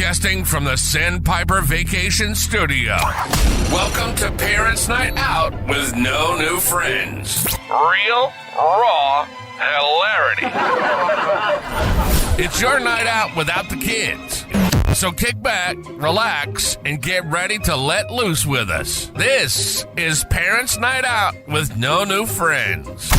Broadcasting from the Sandpiper Vacation Studio. Welcome to Parents' Night Out with no new friends. Real, raw hilarity. It's your night out without the kids. So kick back, relax, and get ready to let loose with us. This is Parents' Night Out with no new friends.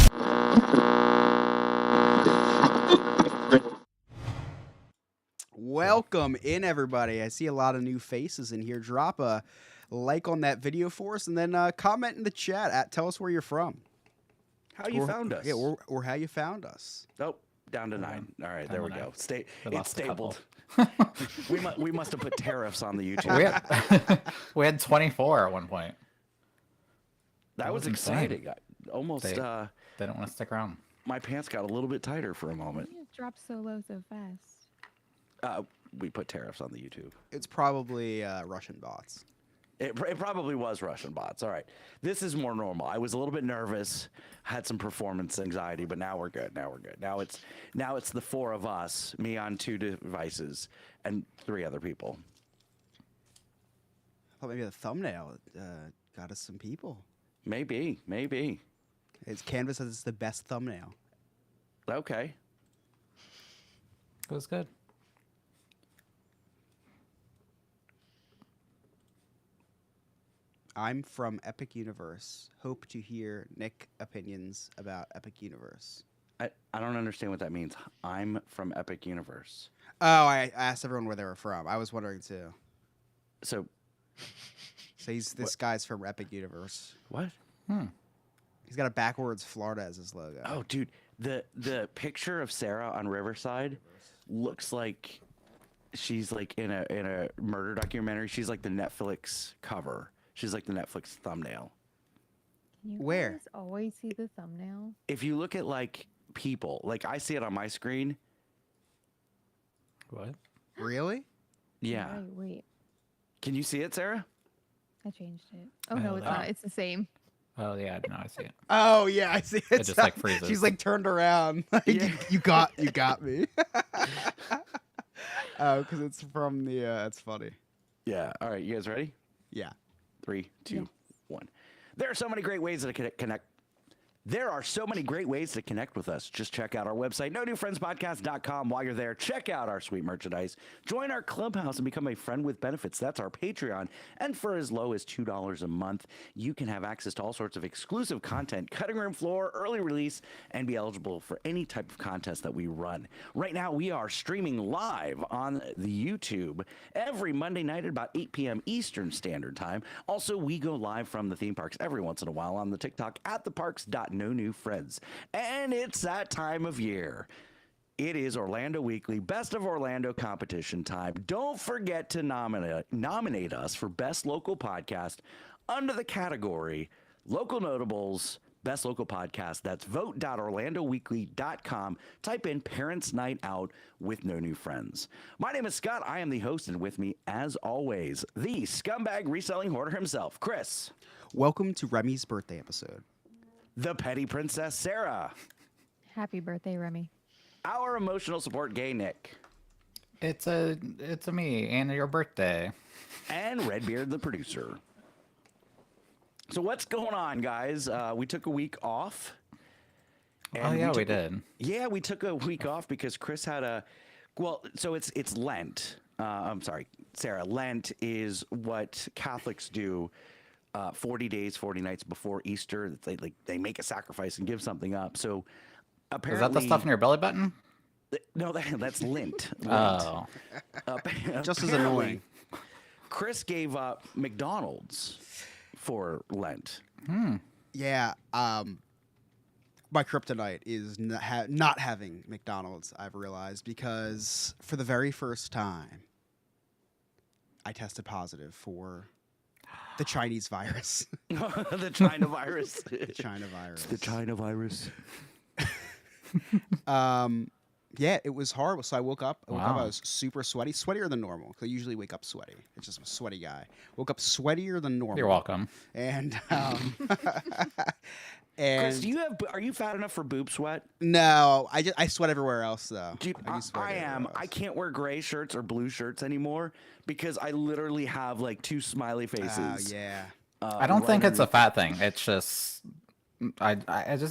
Welcome in, everybody. I see a lot of new faces in here. Drop a like on that video for us, and then comment in the chat. Tell us where you're from. How you found us. Yeah, or how you found us. Oh, down to 9. All right, there we go. It's stabled. we must have put tariffs on the YouTube. We had 24 at one point. That was exciting. Almost. They don't want to stick around. My pants got a little bit tighter for a moment. It dropped so low so fast. We put tariffs on the YouTube. It's probably Russian bots. It probably was Russian bots. All right. This is more normal. I was a little bit nervous, had some performance anxiety, but now we're good. Now it's the 4 of us, me on 2 devices, and 3 other people. I thought maybe the thumbnail got us some people. Maybe. It's Canvas says it's the best thumbnail. Okay. It was good. I'm from Epic Universe. Hope to hear Nick opinions about Epic Universe. I don't understand what that means. I'm from Epic Universe. Oh, I asked everyone where they were from. I was wondering too. So This guy's from Epic Universe. what? He's got a backwards Florida as his logo. Oh, dude, the picture of Sarah on Riverside looks like she's like in a murder documentary. She's like the Netflix cover. She's like the Netflix thumbnail. Can you Where? guys always see the thumbnail? If you look at like people, like I see it on my screen. What? Really? Yeah. Wait. Can you see it, Sarah? I changed it. Oh, no, it's no. not. It's the same. Oh yeah, no, I see it. Oh yeah, I see it. It just like freezes. She's like turned around. Like, Yeah. you got me. Oh, because it's from the. It's funny. Yeah. All right, you guys ready? Yeah. 3, 2, Yes. 1. There are so many great ways to connect. There are so many great ways to connect with us. Just check out our website, nonewfriendspodcast.com. While you're there, check out our sweet merchandise. Join our clubhouse and become a friend with benefits. That's our Patreon. And for as low as $2 a month, you can have access to all sorts of exclusive content, cutting room floor, early release, and be eligible for any type of contest that we run. Right now, we are streaming live on the YouTube every Monday night at about 8 p.m. Eastern Standard Time. Also, we go live from the theme parks every once in a while on the TikTok at theparks.nonewfriends. And it's that time of year. It is Orlando Weekly Best of Orlando competition time. Don't forget to nominate us for Best Local Podcast under the category Local Notables Best Local Podcast. That's vote.orlandoweekly.com. Type in Parents Night Out with No New Friends. My name is Scott. I am the host, and with me, as always, the scumbag reselling hoarder himself, Chris. Welcome to Remy's birthday episode. The petty princess, Sarah. Happy birthday, Remy. Our emotional support gay, Nick. It's a me and your birthday. And Redbeard, the producer. So what's going on, guys? We took a week off. Oh yeah, we did. Yeah, we took a week off because Chris had so it's Lent. I'm sorry, Sarah. Lent is what Catholics do 40 days, 40 nights before Easter. They make a sacrifice and give something up. So apparently, Is that the stuff in your belly button? No, that's Lent. Oh. Just as annoying. Chris gave up McDonald's for Lent. Yeah. My kryptonite is not having McDonald's. I've realized because for the very first time, I tested positive for the Chinese virus. The China virus. The China virus. The China virus. Yeah, it was horrible. So I woke up. I Wow. was super sweaty, sweatier than normal. Because I usually wake up sweaty. It's just I'm a sweaty guy. Woke up sweatier than normal. You're welcome. And And Chris, are you fat enough for boob sweat? no, I sweat everywhere else though. Dude, I do sweat I everywhere am. else. I can't wear gray shirts or blue shirts anymore because I literally have like 2 smiley Oh faces. yeah. I don't think right it's a underneath fat thing. It's just I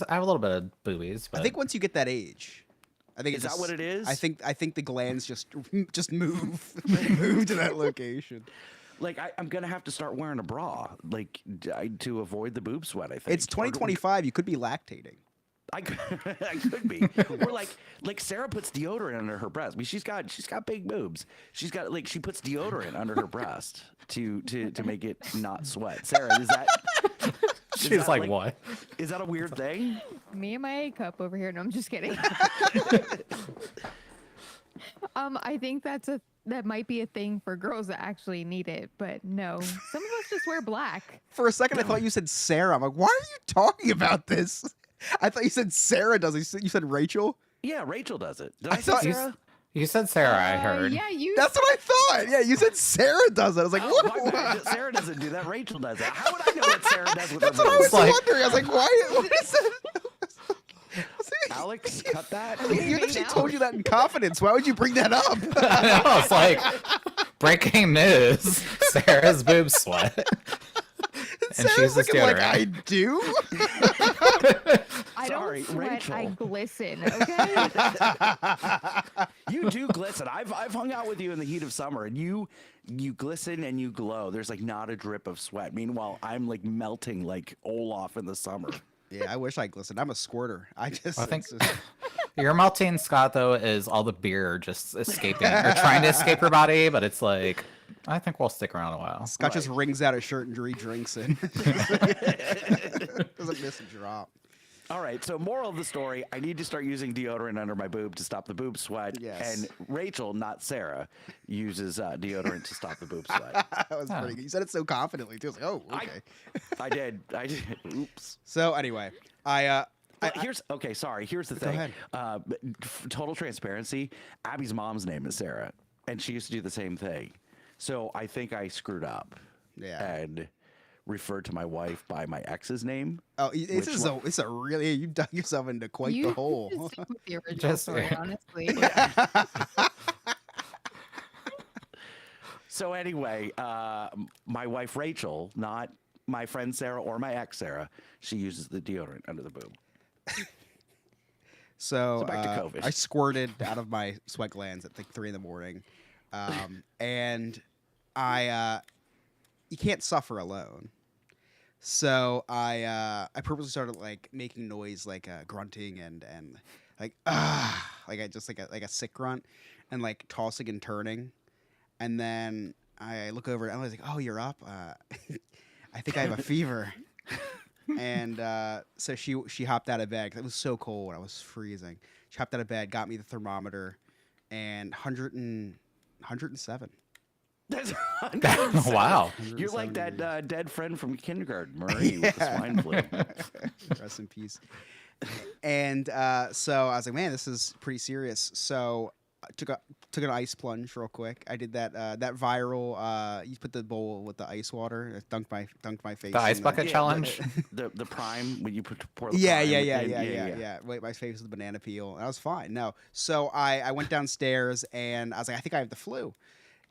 have a little bit of boobies. But I think once you get that age, I think Is it's that what it is? I think the glands just move move to that location. Like I'm gonna have to start wearing a bra, like to avoid the boob sweat. I think It's 2025. You could be lactating. I could be. Or like Sarah puts deodorant under her breast. I mean, she's got big boobs. She puts deodorant under her breast to make it not sweat. Sarah, is that? she's like, what? Is that a weird thing? Me and my A cup over here. No, I'm just kidding. I think that might be a thing for girls that actually need it, but no. Some of us just wear black. For a second, I thought you said Sarah. I'm like, why are you talking about this? I thought you said Sarah does it. You said Rachel. Yeah, Rachel does it. Did I I say thought- Sarah? You said Sarah. I heard. Yeah, you. That's what I thought. Yeah, you said Sarah does it. I was like, Oh, what? my bad. Sarah doesn't do that. Rachel does it. How would I know what Sarah does with her That's what I was boobs? like- wondering. I was like, why? What is that? Alex, cut that. You know, she told you that in confidence. Why would you bring that up? I know, it's like breaking news. Sarah's boobs sweat. And Sarah's she's the looking like deodorant. I do. I Sorry, don't sweat. Rachel. I glisten. Okay. You do glisten. I've hung out with you in the heat of summer, and you glisten and you glow. There's like not a drip of sweat. Meanwhile, I'm like melting like Olaf in the summer. Yeah, I wish I glistened. I'm a squirter. I think it's just- Your melting, Scott, though, is all the beer just escaping or trying to escape your body, but it's like, I think we'll stick around a while. Scott just wrings out a shirt and drinks it. Doesn't miss a drop. All right. So, moral of the story: I need to start using deodorant under my boob to stop the boob sweat. Yes. And Rachel, not Sarah, uses deodorant to stop the boob sweat. That was pretty good. You said it so confidently too. I was like, oh, okay. I did. Oops. So anyway, I Here's the thing. ahead. Total transparency. Abby's mom's name is Sarah, and she used to do the same thing. So I think I screwed up. Yeah. And referred to my wife by my ex's name. oh, it's a really you dug yourself into quite You the hole. just stick with the original Just- story, honestly. So anyway, my wife Rachel, not my friend Sarah or my ex Sarah, she uses the deodorant under the boob. So, back to COVID. I squirted out of my sweat glands at like 3 a.m, and you can't suffer alone. So I purposely started like making noise, like grunting and like like I just like a sick grunt, and like tossing and turning, and then I look over and I was like, "Oh, you're up. I think I have a fever." And so she hopped out of bed 'cause it was so cold. I was freezing. She hopped out of bed, got me the thermometer, and 107. That's Wow. You're like 107 that dead friend from kindergarten, Marie, with the swine flu. Rest in peace. And so I was like, man, this is pretty serious. So I took an ice plunge real quick. I did that viral. You put the bowl with the ice water. Dunked my face. The ice in bucket Yeah, challenge. The prime when you pour the Yeah, prime yeah. in. Wait, my face with the banana peel. And I was fine. No. So I went downstairs and I was like, I think I have the flu.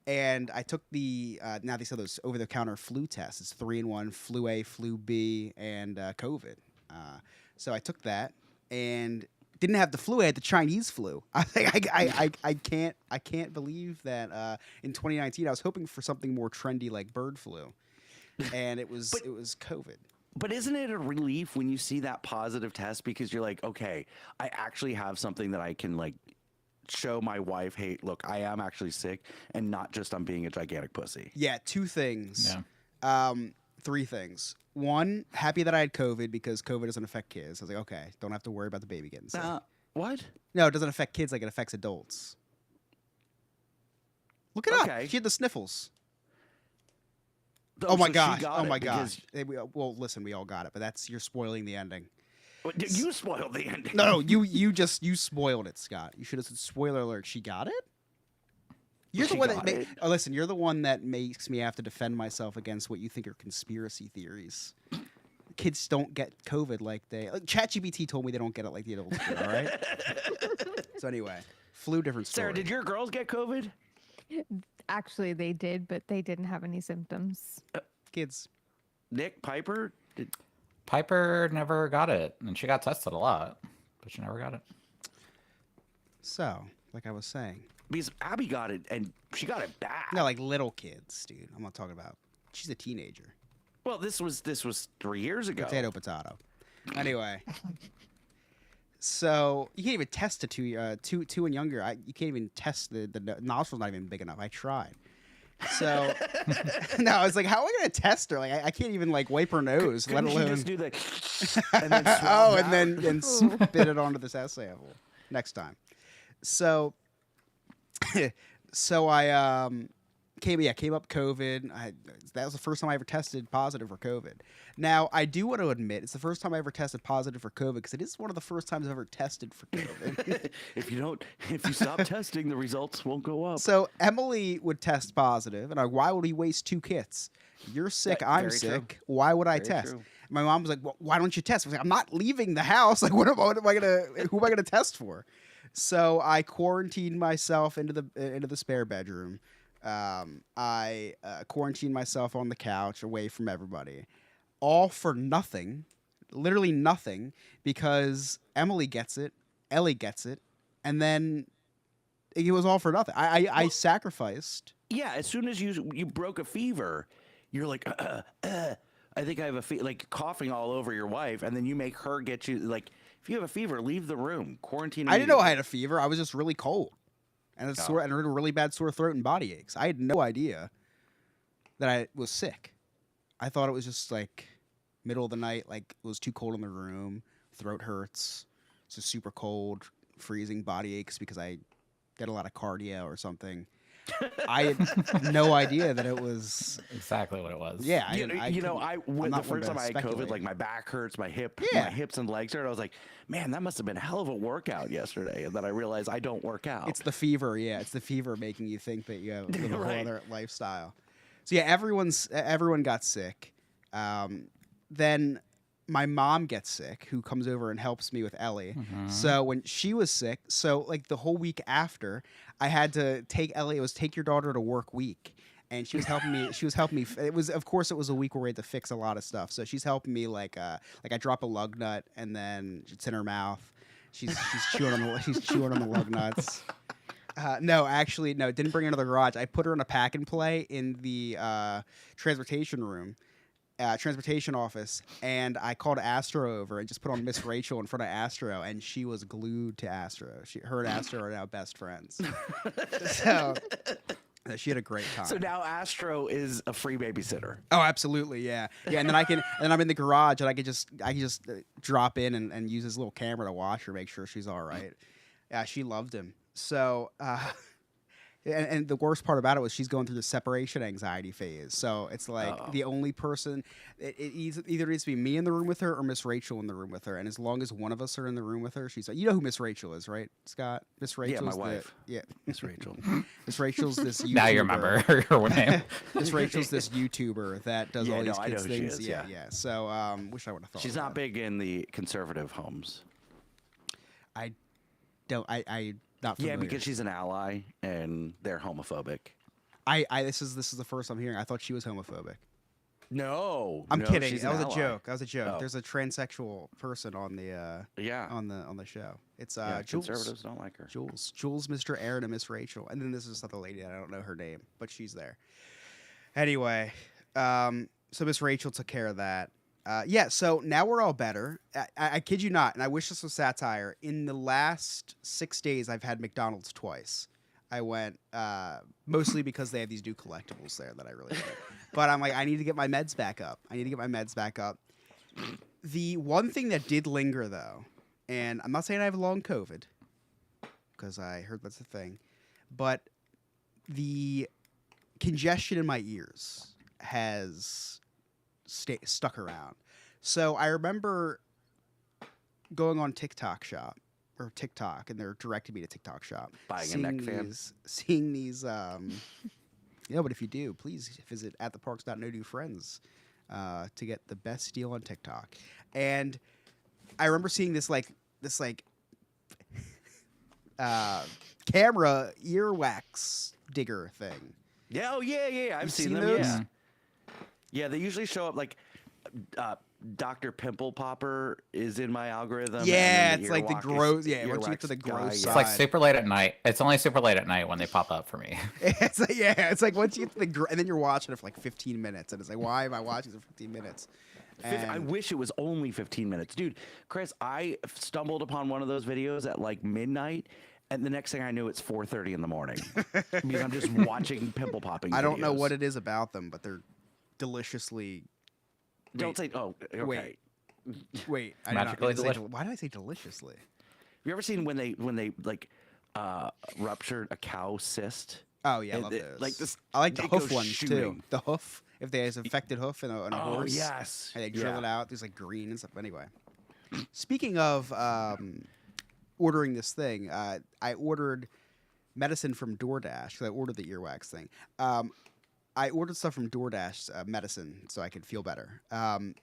And I took the now they sell those over-the-counter flu tests. It's 3-in-1: flu A, flu B, and COVID. So I took that and didn't have the flu. I had the Chinese flu. I can't believe that in 2019 I was hoping for something more trendy like bird flu, and it was COVID. But isn't it a relief when you see that positive test because you're like, okay, I actually have something that I can like show my wife, hey, look, I am actually sick, and not just I'm being a gigantic pussy. Yeah, 2 things. Yeah. 3 things. 1, happy that I had COVID because COVID doesn't affect kids. I was like, okay, don't have to worry about the baby getting sick. What? No, it doesn't affect kids like it affects adults. Look it Okay. up. She had the sniffles. Oh, Oh my so she gosh. got Oh it my because- gosh. Well, listen, we all got it, but you're spoiling the ending. Well, you spoiled the ending. No, you spoiled it, Scott. You should have said spoiler alert. She got it. You're She the one got that it. listen. You're the one that makes me have to defend myself against what you think are conspiracy theories. kids don't get COVID like ChatGPT told me they don't get it like the adults do. All right. So anyway, flu, different story. Sarah, did your girls get COVID? Actually, they did, but they didn't have any symptoms. Kids? Nick, Piper? Piper never got it, and she got tested a lot, but she never got it. So, like I was saying. Because Abby got it, and she got it bad. No, like little kids, dude. I'm not talking about. She's a teenager. Well, this was 3 years ago. Potato. Anyway. So you can't even test a two and younger. You can't even test the nostril's not even big enough. I tried. So no, I was like, how am I gonna test her? Like I can't even like wipe her nose, let alone just do the and then and spit it onto this essay sample next time. So I came up COVID. That was the first time I ever tested positive for COVID. Now, I do want to admit, it's the first time I ever tested positive for COVID because it is one of the first times I've ever tested for COVID. If you stop testing, the results won't go up. So Emily would test positive, and why would he waste 2 kits? You're sick, I'm very sick. true. Why would I Very test? true. My mom was like, well, why don't you test? I was like, I'm not leaving the house. Like, who am I gonna test for? So I quarantined myself into the spare bedroom. I quarantined myself on the couch away from everybody. All for nothing, literally nothing, because Emily gets it, Ellie gets it, and then it was all for nothing. I sacrificed. Yeah, as soon as you broke a fever, you're like, I think I have a fever, like coughing all over your wife, and then you make her get you, like, if you have a fever, leave the room, quarantine. I didn't know I had a fever. I was just really cold, and a really bad sore throat and body aches. I had no idea that I was sick. I thought it was just like middle of the night, like it was too cold in the room, throat hurts, it's just super cold, freezing, body aches because I get a lot of cardio or something. I had no idea that it was exactly what it was. Yeah, the first time I had COVID, like my back hurts, my hips and legs hurt. I was like, man, that must have been a hell of a workout yesterday. And then I realized I don't work out. It's the fever, yeah. It's the fever making you think that you have a whole other lifestyle. So yeah, everyone got sick. Then my mom gets sick, who comes over and helps me with Ellie. Mm-hmm. So when she was sick, so like the whole week after, I had to take Ellie. It was take your daughter to work week, and she was helping me. It was a week where we had to fix a lot of stuff. So she's helping me like I drop a lug nut and then it's in her mouth. She's chewing on the lug nuts. No, didn't bring her to the garage. I put her in a pack and play in the transportation office, and I called Astro over and just put on Miss Rachel in front of Astro, and she was glued to Astro. Her and Astro are now best friends. So she had a great time. So now Astro is a free babysitter. Oh, absolutely, yeah. And then I'm in the garage, and I can just drop in and use his little camera to watch her, make sure she's all right. Yeah, she loved him. So, and the worst part about it was she's going through the separation anxiety phase. So it's like the only person, it either needs to be me in the room with her or Miss Rachel in the room with her. And as long as one of us are in the room with her, she's like, you know who Miss Rachel is, right, Scott? Miss Rachel. Yeah, my wife. Miss Rachel. Miss Rachel's this YouTuber. Now you remember her name. Miss Rachel's this YouTuber that does all these kids things. Is, yeah. So wish I would have thought. She's not big in the conservative homes. I not familiar. Yeah, because she's an ally and they're homophobic. This is the first I'm hearing. I thought she was homophobic. No, I'm kidding. she's That was an a ally. joke. That was a joke. Oh. There's a transsexual person on the on the show. It's Jules. Conservatives don't like her. Jules, Mr. Aaron, and Miss Rachel, and then this is another lady. I don't know her name, but she's there. Anyway, so Miss Rachel took care of that. So now we're all better. I kid you not, and I wish this was satire. In the last 6 days, I've had McDonald's twice. I went mostly because they have these new collectibles there that I really like. But I'm like, I need to get my meds back up. The one thing that did linger, though, and I'm not saying I have long COVID, because I heard that's a thing, but the congestion in my ears has stuck around. So I remember going on TikTok, and they're directing me to TikTok Shop. Buying a neck fan. Seeing these, but if you do, please visit @theparks.nodofriends to get the best deal on TikTok. And I remember seeing this camera earwax digger thing. Yeah, oh yeah. I've You've seen seen them. those? Yeah, yeah. They usually show up like Dr. Pimple Popper is in my algorithm. and Yeah, then it's like the earwax- gross. Yeah, once you get to earwax the guy, gross yeah. side. It's like super late at night. It's only super late at night when they pop up for me. It's like once you get to the and then you're watching it for like 15 minutes, and it's like, why am I watching this for 15 minutes? I And- wish it was only 15 minutes. Dude, Chris, I stumbled upon one of those videos at like midnight, and the next thing I knew, it's 4:30 in the morning because I'm just watching pimple popping. I don't know videos. what it is about them, but they're deliciously. Don't say. Oh, okay. Wait. Wait, I did not Magically mean to say delicious. why did I say deliciously? Have you ever seen when they like ruptured a cow cyst? Oh yeah, I It- love it- those. like this- I like the it hoof goes ones too. shooting. The hoof, if they has infected hoof in a Oh horse, yes. and they drill Yeah. it out. There's like green and stuff. Anyway, speaking of ordering this thing, I ordered medicine from DoorDash because I ordered the earwax thing. I ordered stuff from DoorDash, medicine, so I could feel better.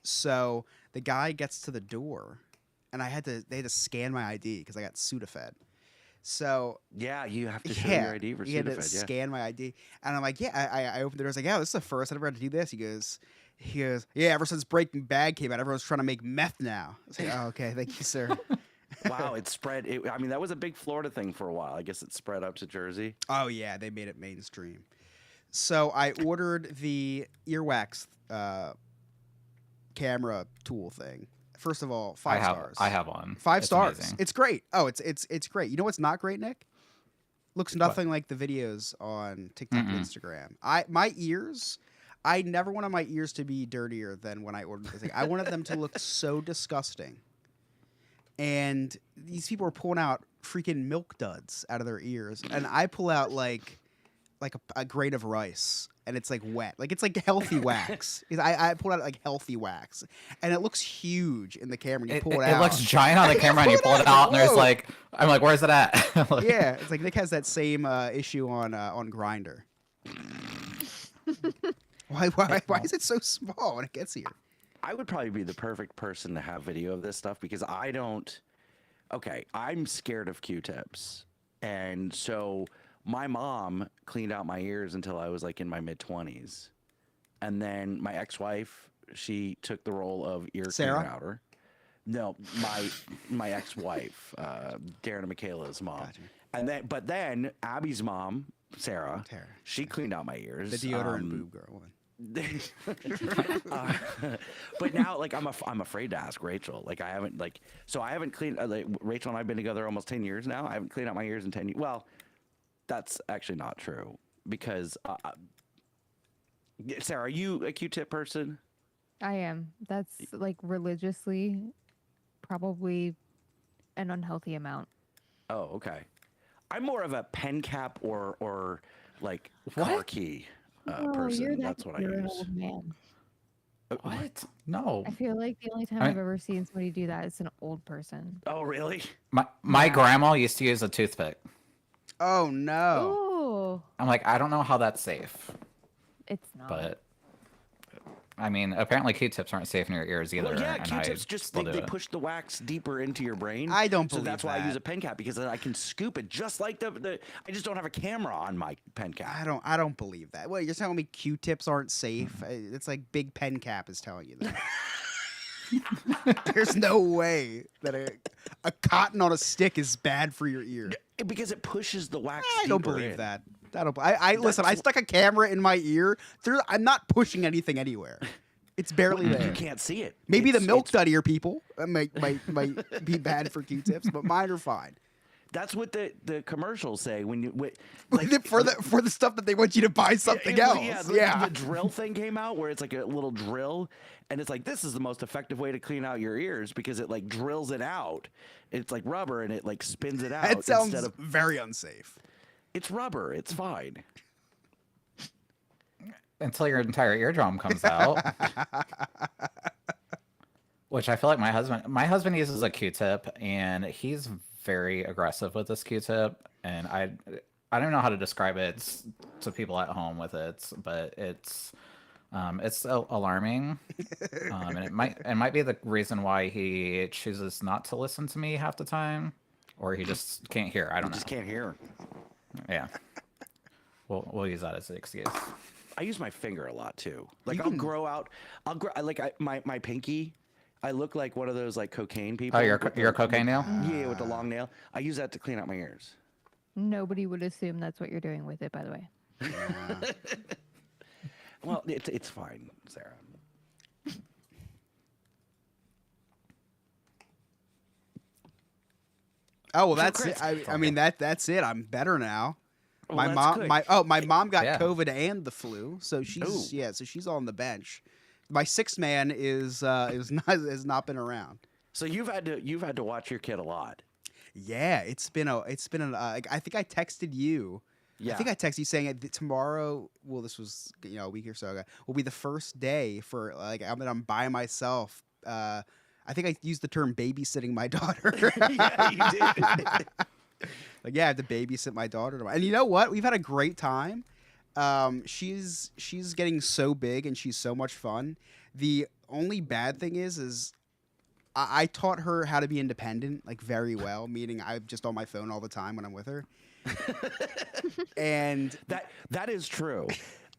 So the guy gets to the door, and they had to scan my ID because I got Sudafed. So Yeah, you have to show yeah, your ID for he had to Sudafed. Yeah. scan my ID, and I'm like, yeah. I opened the door. I was like, yeah, this is the first I never had to do this. He goes, yeah. Ever since Breaking Bad came out, everyone's trying to make meth now. I was like, oh, okay, thank you, sir. Wow, it spread. I mean, that was a big Florida thing for a while. I guess it spread up to Jersey. Oh yeah, they made it mainstream. So I ordered the earwax camera tool thing. First of all, five stars. I have one. 5 It's stars. amazing. It's great. Oh, it's great. You know what's not great, Nick? Looks nothing like the videos on TikTok and Instagram. My ears. I never wanted my ears to be dirtier than when I ordered the thing. I wanted them to look so disgusting. And these people are pulling out freaking milk duds out of their ears, and I pull out like a grain of rice, and it's like wet, like it's like healthy wax. I pulled out like healthy wax, and it looks huge in the camera. And you pull it out. It looks giant on the camera, and you pull it out, and there's Whoa. like, I'm like, where's it at? Like, Yeah, it's like Nick has that same issue on Grindr. Why is it so small when it gets here? I would probably be the perfect person to have video of this stuff because I don't. Okay, I'm scared of Q-tips, and so my mom cleaned out my ears until I was like in my mid-20s, and then my ex-wife, she took the role of ear Sarah? cleaner outer. No, my ex-wife, Darren and Michaela's mom, Gotcha. but then Abby's mom, Sarah, Tara. she cleaned out my ears. The deodorant boob girl one. But now, like, I'm afraid to ask Rachel. Like, I haven't cleaned. Like, Rachel and I've been together almost 10 years now. I haven't cleaned out my ears in 10 years. Well, that's actually not true because, Sarah, are you a Q-tip person? I am. That's like religiously probably an unhealthy amount. Oh, okay. I'm more of a pen cap or like car key person. That's what I you're an use. old man. what? No. I feel like the only time I- I've ever seen somebody do that is an old person. Oh, really? My grandma used to use a toothpick. Oh no! Oh, I'm like, I don't know how that's safe, it's not. but I mean, apparently Q-tips aren't safe in your ears either. Well, yeah, and Q-tips I just still they do it. push the wax deeper into your brain. I don't So believe that's why I that. use a pen cap because then I can scoop it just like the. I just don't have a camera on my pen cap. I don't believe that. Wait, you're telling me Q-tips aren't safe? It's like Big Pen Cap is telling you that. There's no way that a cotton on a stick is bad for your ear. Because it pushes the wax. I don't deeper believe in. that. I listen. I stuck a camera in my ear. I'm not pushing anything anywhere. It's barely You there. can't see it. Maybe the It's- milk it's- dud ear people might be bad for Q-tips, but mine are fine. That's what the commercials say when you For the stuff that they want you to buy something Yeah, else. yeah, the drill thing came out where it's like a little drill, and it's like this is the most effective way to clean out your ears because it like drills it out. It's like rubber and it like spins it out. That sounds instead of very unsafe. it's rubber. It's fine. Until your entire eardrum comes out. Which I feel like my husband uses a Q-tip, and he's very aggressive with this Q-tip, and I don't know how to describe it to people at home with it, but it's It's alarming, and it might be the reason why he chooses not to listen to me half the time, or he just can't hear. I don't know. Just can't hear. Yeah, we'll use that as an excuse. I use my finger a lot too. Like I'll grow my pinky. I look like one of those like cocaine people. Oh, your a cocaine nail? Yeah, with the long nail. I use that to clean out my ears. Nobody would assume that's what you're doing with it, by the way. Well, it's fine, Sarah. Oh well, So, that's Chris- it. I mean that's it. I'm better now. Well, My that's mom, good. my mom got Yeah. COVID and the flu, so she's Ooh. so she's on the bench. My sixth man is has not been around. So you've had to watch your kid a lot. Yeah, it's been like, I think I texted you. Yeah. I think I texted you saying that tomorrow. Well, this was a week or so ago. Will be the first day for like I'm by myself. I think I used the term babysitting my daughter. Yeah, you did. Like, yeah, I have to babysit my daughter tomorrow. And you know what? We've had a great time. She's getting so big and she's so much fun. The only bad thing is I taught her how to be independent, like very well, meaning I'm just on my phone all the time when I'm with her. And That is true.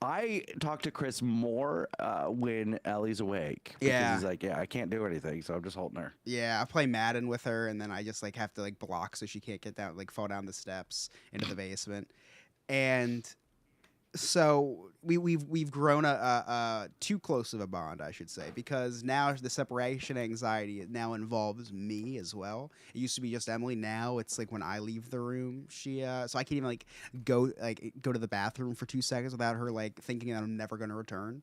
I talk to Chris more when Ellie's awake. Because Yeah. he's like, yeah, I can't do anything, so I'm just holding her. yeah, I play Madden with her, and then I just like have to like block so she can't get down, like fall down the steps into the basement. And so we've grown a too close of a bond, I should say, because now the separation anxiety now involves me as well. It used to be just Emily. Now it's like when I leave the room, she so I can't even go to the bathroom for 2 seconds without her like thinking that I'm never going to return.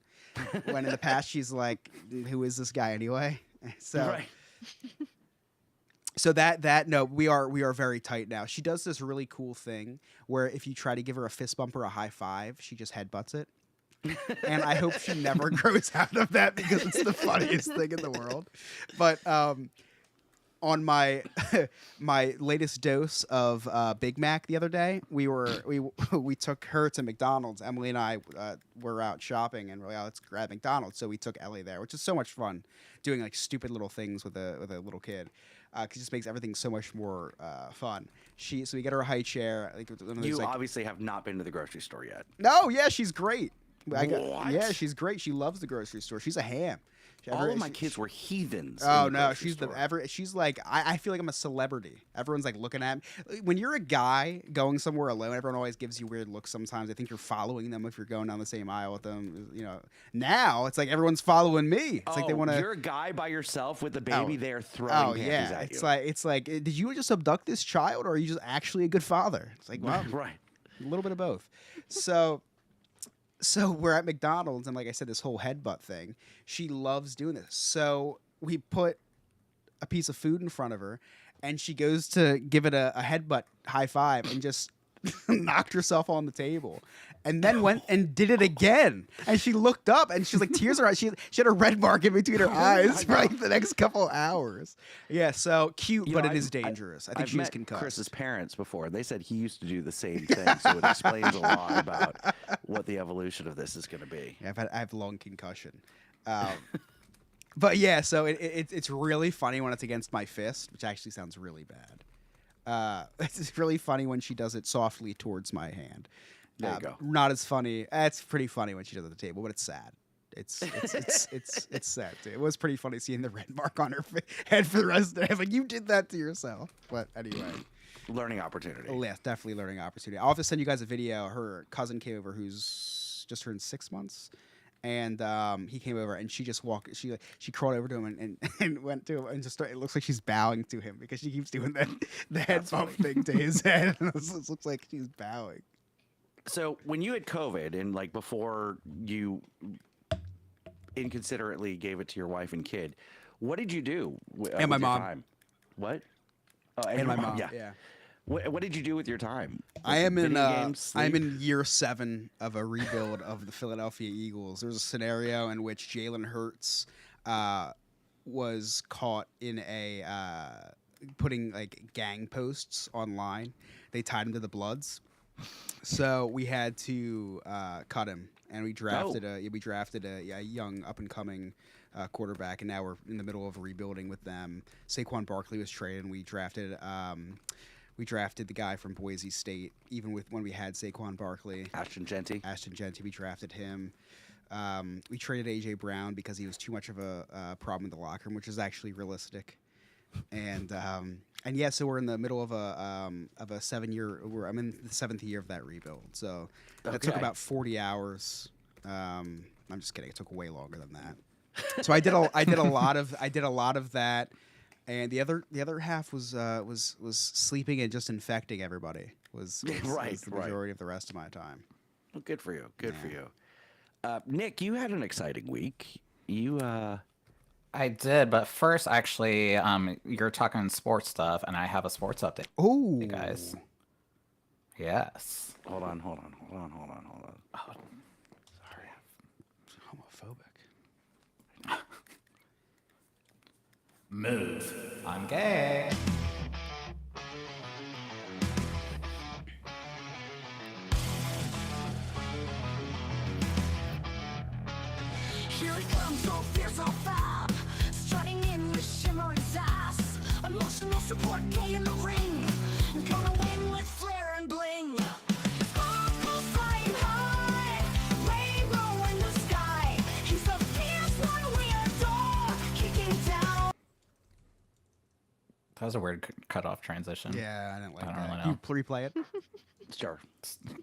When in the past she's like, "Who is this guy anyway?" So. Right. So that no, we are very tight now. She does this really cool thing where if you try to give her a fist bump or a high five, she just headbutts it. And I hope she never grows out of that because it's the funniest thing in the world. But on my my latest dose of Big Mac the other day, we took her to McDonald's. Emily and I were out shopping and we're like, oh, let's grab McDonald's. So we took Ellie there, which is so much fun, doing like stupid little things with a little kid. Because it just makes everything so much more fun. So we get her a high chair. Like, one of those, You like, obviously have not been to the grocery store yet. no, yeah, she's great. What? Yeah, she's great. She loves the grocery store. She's a ham. All of my kids were heathens. in Oh the no, grocery she's store. she's like I feel like I'm a celebrity. Everyone's like looking at me. When you're a guy going somewhere alone, everyone always gives you weird looks sometimes. I think you're following them if you're going down the same aisle with them. Now it's like everyone's following me. It's like they want to. You're a guy by yourself with a baby there Oh throwing panties yeah, at it's you. like did you just abduct this child or are you just actually a good father? It's like, well, Right. a little bit of both. So we're at McDonald's, and like I said, this whole headbutt thing, she loves doing this. So we put a piece of food in front of her, and she goes to give it a headbutt high five and just knocked herself on the table. And then went and did it again. And she looked up, and she's like, tears in her eyes. She had a red mark in between her eyes for like the next couple hours. Yeah, so cute, but it is dangerous. I think I've she was met concussed. Chris's parents before. They said he used to do the same thing, so it explains a lot about what the evolution of this is going to be. Yeah, I have lung concussion. But yeah, so it's really funny when it's against my fist, which actually sounds really bad. It's really funny when she does it softly towards my hand. There you go. Not as funny. It's pretty funny when she does it at the table, but it's sad. It's sad too. It was pretty funny seeing the red mark on her head for the rest of the day. I'm like, you did that to yourself. But anyway. Learning opportunity. Yeah, definitely learning opportunity. I'll have to send you guys a video. Her cousin came over who's just turned 6 months. And he came over and she just walked. She crawled over to him and went to him and just started, it looks like she's bowing to him because she keeps doing the head bump thing to his head. And it looks like she's bowing. So when you had COVID and like before you inconsiderately gave it to your wife and kid, what did you do? And my with your mom. Time? What? Oh, And your my mom. Yeah. Yeah. What did you do with your time? I am in Video games, I'm sleep? in year 7 of a rebuild of the Philadelphia Eagles. There's a scenario in which Jalen Hurts was caught in a putting like gang posts online. They tied him to the Bloods. So we had to cut him, and we drafted a young up and coming quarterback, and now we're in the middle of rebuilding with them. Saquon Barkley was traded, and we drafted the guy from Boise State. Even when we had Saquon Barkley, Ashton Genty. we drafted him. We traded AJ Brown because he was too much of a problem in the locker room, which is actually realistic. And yeah, so we're in the middle of a 7-year. I'm in the 7th year of that rebuild. So that took Okay. about 40 hours. I'm just kidding. It took way longer than that. So I did a lot of that, and the other half was sleeping and just infecting everybody. Was the majority of the rest of my time. Well, good for you. Good for you. Nick, you had an exciting week. I did, but first, actually, you're talking sports stuff, and I have a sports update. Oh, Hey guys. Yes. Hold on. Oh, Sorry. homophobic. Move. I'm gay. Here it comes, so fierce, so foul. Strutting in with shimmering sass. Emotional support, gay in the ring. Gonna win with flair and bling. Sparkles flying high. Rainbow in the sky. He's the fierce one we adore. Kicking down. That was a weird cut-off transition. Yeah, I didn't like I don't that. really Can know. you replay it? Sure.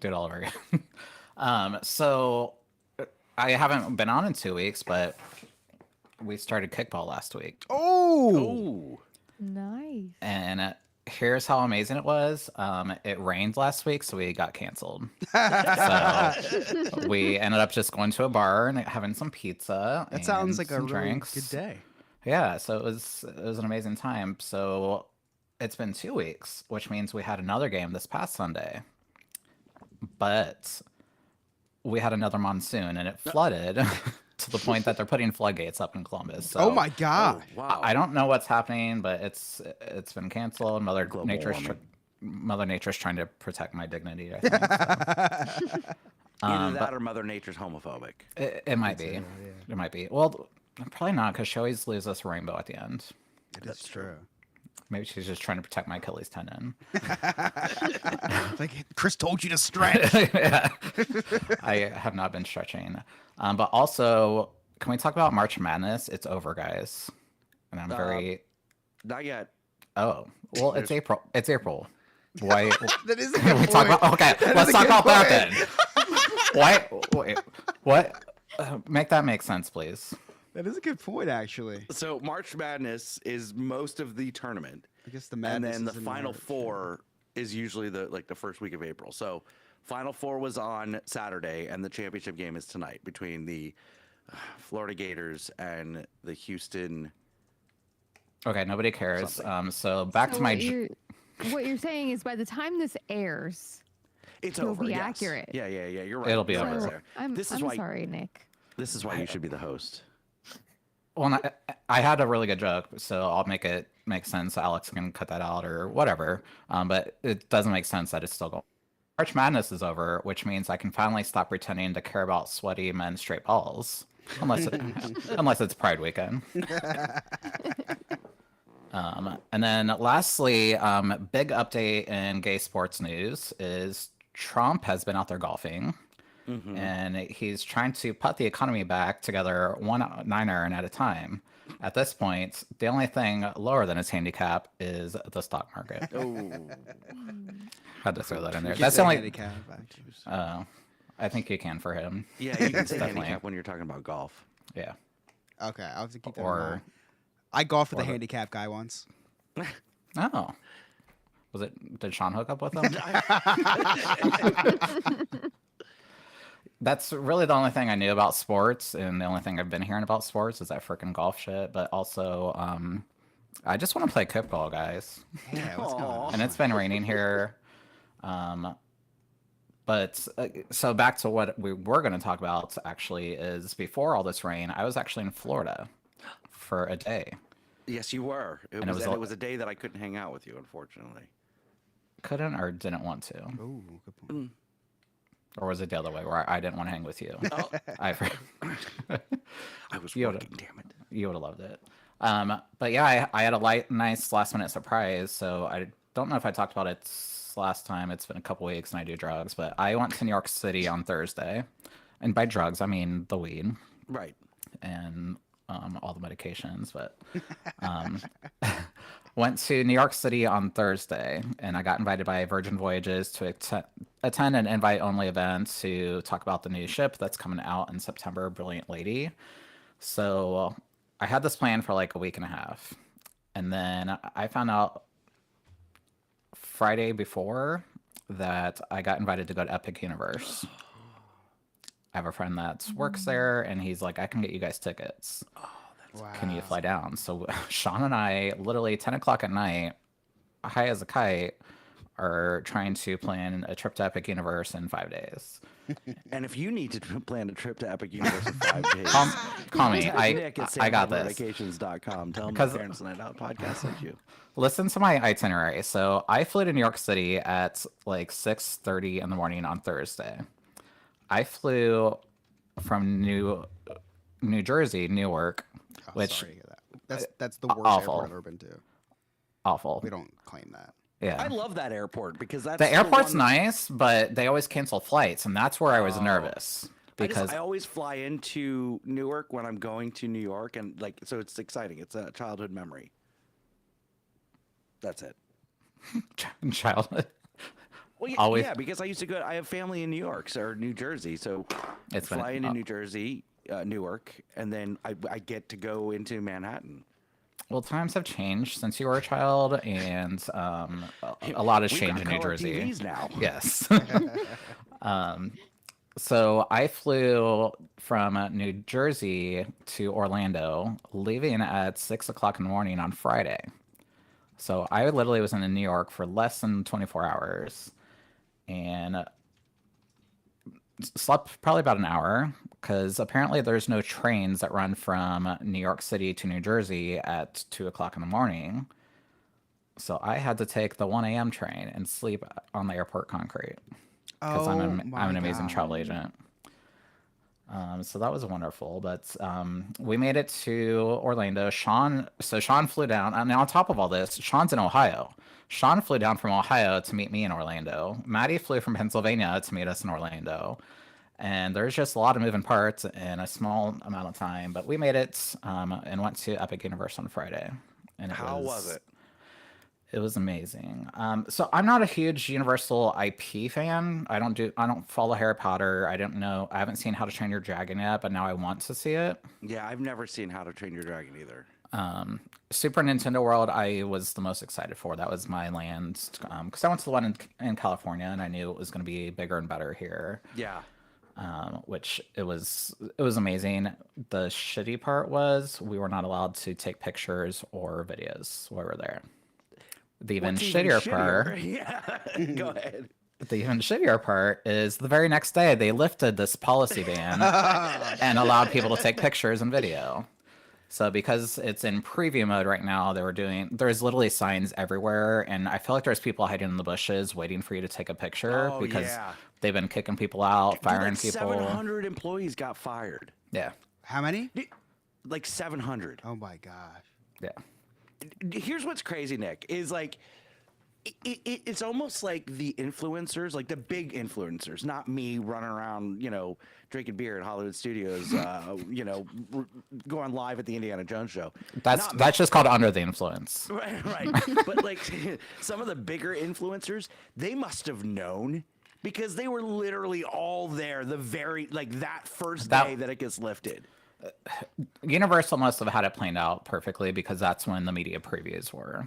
Do it all over again. So I haven't been on in 2 weeks, but we started kickball last week, Oh. Nice. and here's how amazing it was. It rained last week, so we got canceled. So we ended up just going to a bar and having some pizza. That sounds and like a some really drinks. good day. Yeah, so it was an amazing time. So it's been 2 weeks, which means we had another game this past Sunday. But we had another monsoon and it flooded to the point that they're putting floodgates up in Columbus. So Oh my god! Wow. I don't know what's happening, but it's been canceled. Global warming. Mother Nature's trying to protect my dignity, I think. So. Either that or Mother Nature's homophobic. It might be. It might be. Well, probably not, because she always leaves us a rainbow at the end. That's true. Maybe she's just trying to protect my Achilles tendon. Like Chris told you to stretch. Yeah. I have not been stretching. But also, can we talk about March Madness? It's over, guys. And I'm very... Not yet. Oh, well, it's April. It's April. Why? That is a Can good we talk point. about? Okay, That let's is a talk good about that point. then. Why? Wait, what? Make that make sense, please. That is a good point, actually. So March Madness is most of the tournament. I guess the And madness then the is in Final March. Four is usually the first week of April. So Final Four was on Saturday, and the championship game is tonight between the Florida Gators and the Houston. Okay, nobody cares. Something. So back So to my. what you're saying is by the time this airs, It's It'll over. be yes. accurate. Yeah. You're right. It'll be You're right over. there. I'm This is I'm why. sorry, Nick. This is why you should be the host. Well, I had a really good joke, so I'll make it make sense. Alex can cut that out or whatever. But it doesn't make sense that it's still going. March Madness is over, which means I can finally stop pretending to care about sweaty men's straight balls, unless it's Pride weekend. And then lastly, big update in gay sports news is Trump has been out there golfing. Mm-hmm. And he's trying to put the economy back together 1 iron at a time. At this point, the only thing lower than his handicap is the stock market. Oh, Had to throw that in there. Get That's the the only. handicap back. I think you can for him. yeah. You can say Definitely. handicap when you're talking about golf. Yeah. Okay, I'll have to keep that in Or mind. I golfed with or a the- handicap guy once. oh, was it? Did Sean hook up with him? That's really the only thing I knew about sports, and the only thing I've been hearing about sports is that freaking golf shit. But also, I just want to play kickball, guys. Yeah, what's going on? And it's been raining here. But so back to what we were going to talk about actually is before all this rain, I was actually in Florida for a day. Yes, you were. It And it was, was and all- it was a day that I couldn't hang out with you, unfortunately. couldn't or didn't want to, Oh, good point. or was it the other way where I didn't want to hang with you? Oh, I I was You working, damn it. you would have loved it. But yeah, I had a nice last minute surprise. So I don't know if I talked about it last time. It's been a couple weeks and I do drugs, but I went to New York City on Thursday, and by drugs I mean the weed Right. and all the medications. But went to New York City on Thursday, and I got invited by Virgin Voyages to attend an invite-only event to talk about the new ship that's coming out in September, Brilliant Lady. So I had this plan for like a week and a half, and then I found out Friday before that I got invited to go to Epic Universe. I have a friend that works there, and he's like, I can get you guys tickets. Wow. Can you fly down? So Sean and I, literally 10 o'clock at night, high as a kite, are trying to plan a trip to Epic Universe in 5 days. And if you need to plan a trip to Epic Universe in 5 days, Call me. text Nick at I got this. samvacations.com. Tell him the 'Cause- Parents Night Out podcast sent you. Listen to my itinerary. So I flew to New York City at like 6:30 in the morning on Thursday. I flew from New Jersey, Newark, Oh, which sorry to hear that. That's the worst awful. airport I've ever been to. awful. We don't claim that. Yeah. I love that airport because that's The airport's one that- nice, but they always cancel flights, and that's where I was nervous because I always fly into Newark when I'm going to New York, and like so it's exciting. It's a childhood memory. That's it. childhood. Well, yeah, Always- yeah, because I used to go. I have family in New York or New Jersey, so It's been- fly into New Jersey, Newark, and then I get to go into Manhattan. Well, times have changed since you were a child, and a lot has We've changed got in New color Jersey. TVs now. Yes. So I flew from New Jersey to Orlando, leaving at 6 o'clock in the morning on Friday. So I literally was in New York for less than 24 hours, and slept probably about an hour because apparently there's no trains that run from New York City to New Jersey at 2 o'clock in the morning. So I had to take the 1 a.m. train and sleep on the airport concrete because I'm an amazing travel agent. So that was wonderful. But we made it to Orlando. Sean flew down. And on top of all this, Sean's in Ohio. Sean flew down from Ohio to meet me in Orlando. Maddie flew from Pennsylvania to meet us in Orlando. And there's just a lot of moving parts in a small amount of time. But we made it and went to Epic Universe on Friday. And How was it? It was amazing. So I'm not a huge Universal IP fan. I don't follow Harry Potter. I haven't seen How to Train Your Dragon yet, but now I want to see it. Yeah, I've never seen How to Train Your Dragon either. Super Nintendo World, I was the most excited for. That was my land because I went to the one in California, and I knew it was going to be bigger and better here. Yeah. Which it was amazing. The shitty part was we were not allowed to take pictures or videos while we were there. The even What's shittier part. Yeah. Go ahead. The even shittier part is the very next day they lifted this policy ban and allowed people to take pictures and video. So because it's in preview mode right now, there's literally signs everywhere, and I feel like there's people hiding in the bushes waiting for you to take a picture Oh, because yeah. they've been kicking people out, firing Dude, like people. 700 employees got fired. Yeah. How many? Like 700. Oh my gosh. Yeah. Here's what's crazy, Nick, is like it's almost like the influencers, like the big influencers, not me running around, drinking beer at Hollywood Studios, going live at the Indiana Jones show. That's just called under the influence. Right. But like some of the bigger influencers, they must have known because they were literally all there that first day that it gets lifted. Universal must have had it planned out perfectly because that's when the media previews were.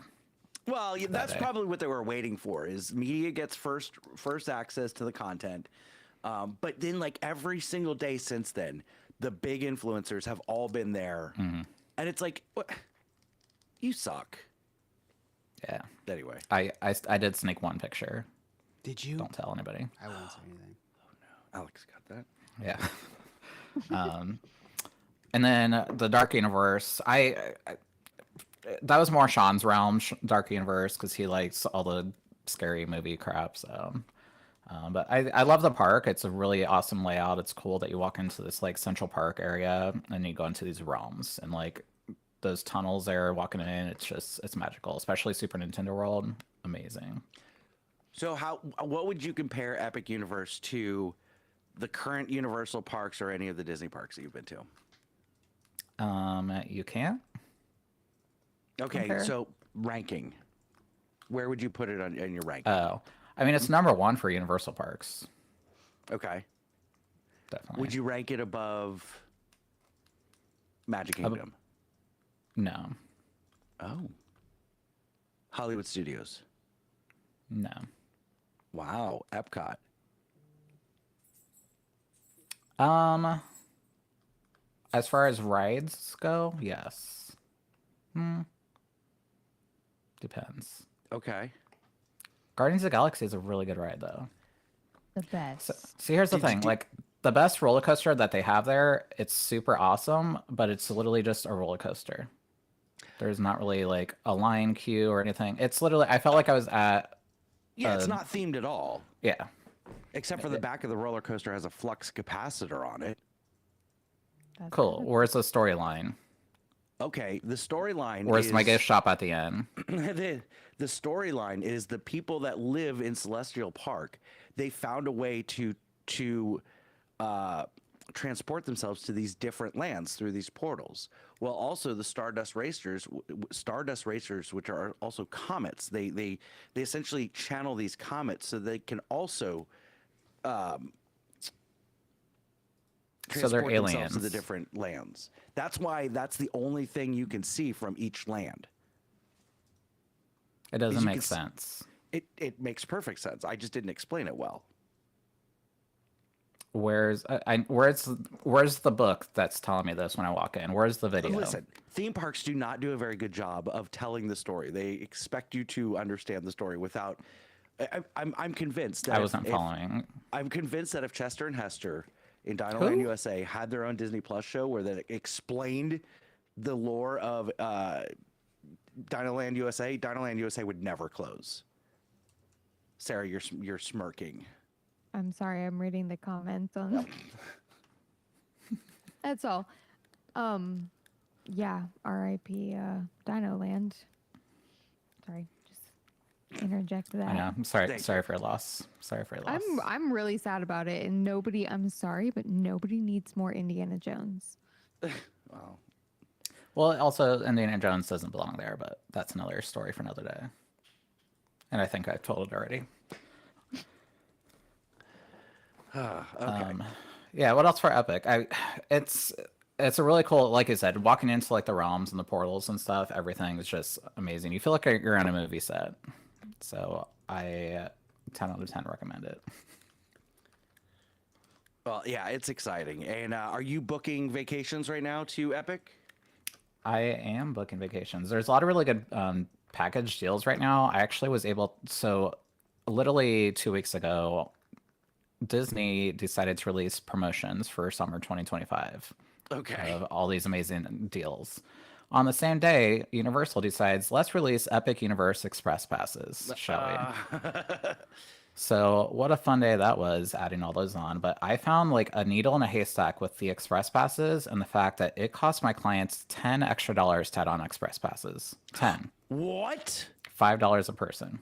Well, that's day. probably what they were waiting for. Is media gets first access to the content, but then like every single day since then, the big influencers have all been there, and it's like, what? You suck. Yeah. Anyway, I did sneak one picture. Did you? Don't tell anybody. I won't say anything. Alex got that. Yeah. And then the Dark Universe, that was more Sean's realm, Dark Universe, because he likes all the scary movie crap. So, but I love the park. It's a really awesome layout. It's cool that you walk into this like Central Park area and you go into these realms and like those tunnels there walking in. It's magical, especially Super Nintendo World. Amazing. So what would you compare Epic Universe to the current Universal parks or any of the Disney parks that you've been to? You can't. Okay, Compare. so ranking. Where would you put it in your ranking? Oh, I mean, it's number one for Universal parks. Okay. Definitely. Would you rank it above Magic Kingdom? No. Oh. Hollywood Studios. No. Wow. Epcot. As far as rides go, yes. Depends. Okay. Guardians of the Galaxy is a really good ride, though. The best. So, see, here's the Did you thing. do- Like, the best roller coaster that they have there, it's super awesome, but it's literally just a roller coaster. There's not really, like, a line queue or anything. It's literally, I felt like I was at, Yeah, it's not themed at all. yeah. Except for the back of the roller coaster has a flux capacitor on it. That's Cool. good. Where's the storyline? Okay, the storyline Where's my is- gift shop at the end? the storyline is the people that live in Celestial Park, they found a way to transport themselves to these different lands through these portals. Well, also the Stardust Racers, which are also comets, they essentially channel these comets so they can also So they're transport themselves to the aliens. different lands. That's why that's the only thing you can see from each land. It doesn't you make can s- sense. It makes perfect sense. I just didn't explain it well. Where's the book that's telling me this when I walk in? Where's the video? Listen, theme parks do not do a very good job of telling the story. They expect you to understand the story without. I'm convinced that I wasn't following. I'm convinced that if Chester and Hester in Dinoland USA had their own Disney Plus show where they explained the lore of Dinoland USA would never close. Sarah, you're smirking. I'm sorry, I'm reading the comments on. That's all. Yeah, R.I.P. Dino Land. Sorry, just interject that. I know. I'm sorry. Thank Sorry for your loss. Sorry for your loss. I'm really sad about it, and nobody. I'm sorry, but nobody needs more Indiana Jones. Wow. Well, also Indiana Jones doesn't belong there, but that's another story for another day. And I think I've told it already. Okay. Yeah. What else for Epic? It's a really cool. Like I said, walking into like the realms and the portals and stuff. Everything is just amazing. You feel like you're on a movie set. So I 10 out of 10 recommend it. Well, yeah, it's exciting. And are you booking vacations right now to Epic? I am booking vacations. There's a lot of really good package deals right now. I actually was able. So literally 2 weeks ago, Disney decided to release promotions for summer 2025 Okay. of all these amazing deals. On the same day, Universal decides, let's release Epic Universe Express Passes, shall we? So what a fun day that was, adding all those on. But I found like a needle in a haystack with the Express Passes and the fact that it cost my clients $10 extra to add on Express Passes. 10. What? $5 a person.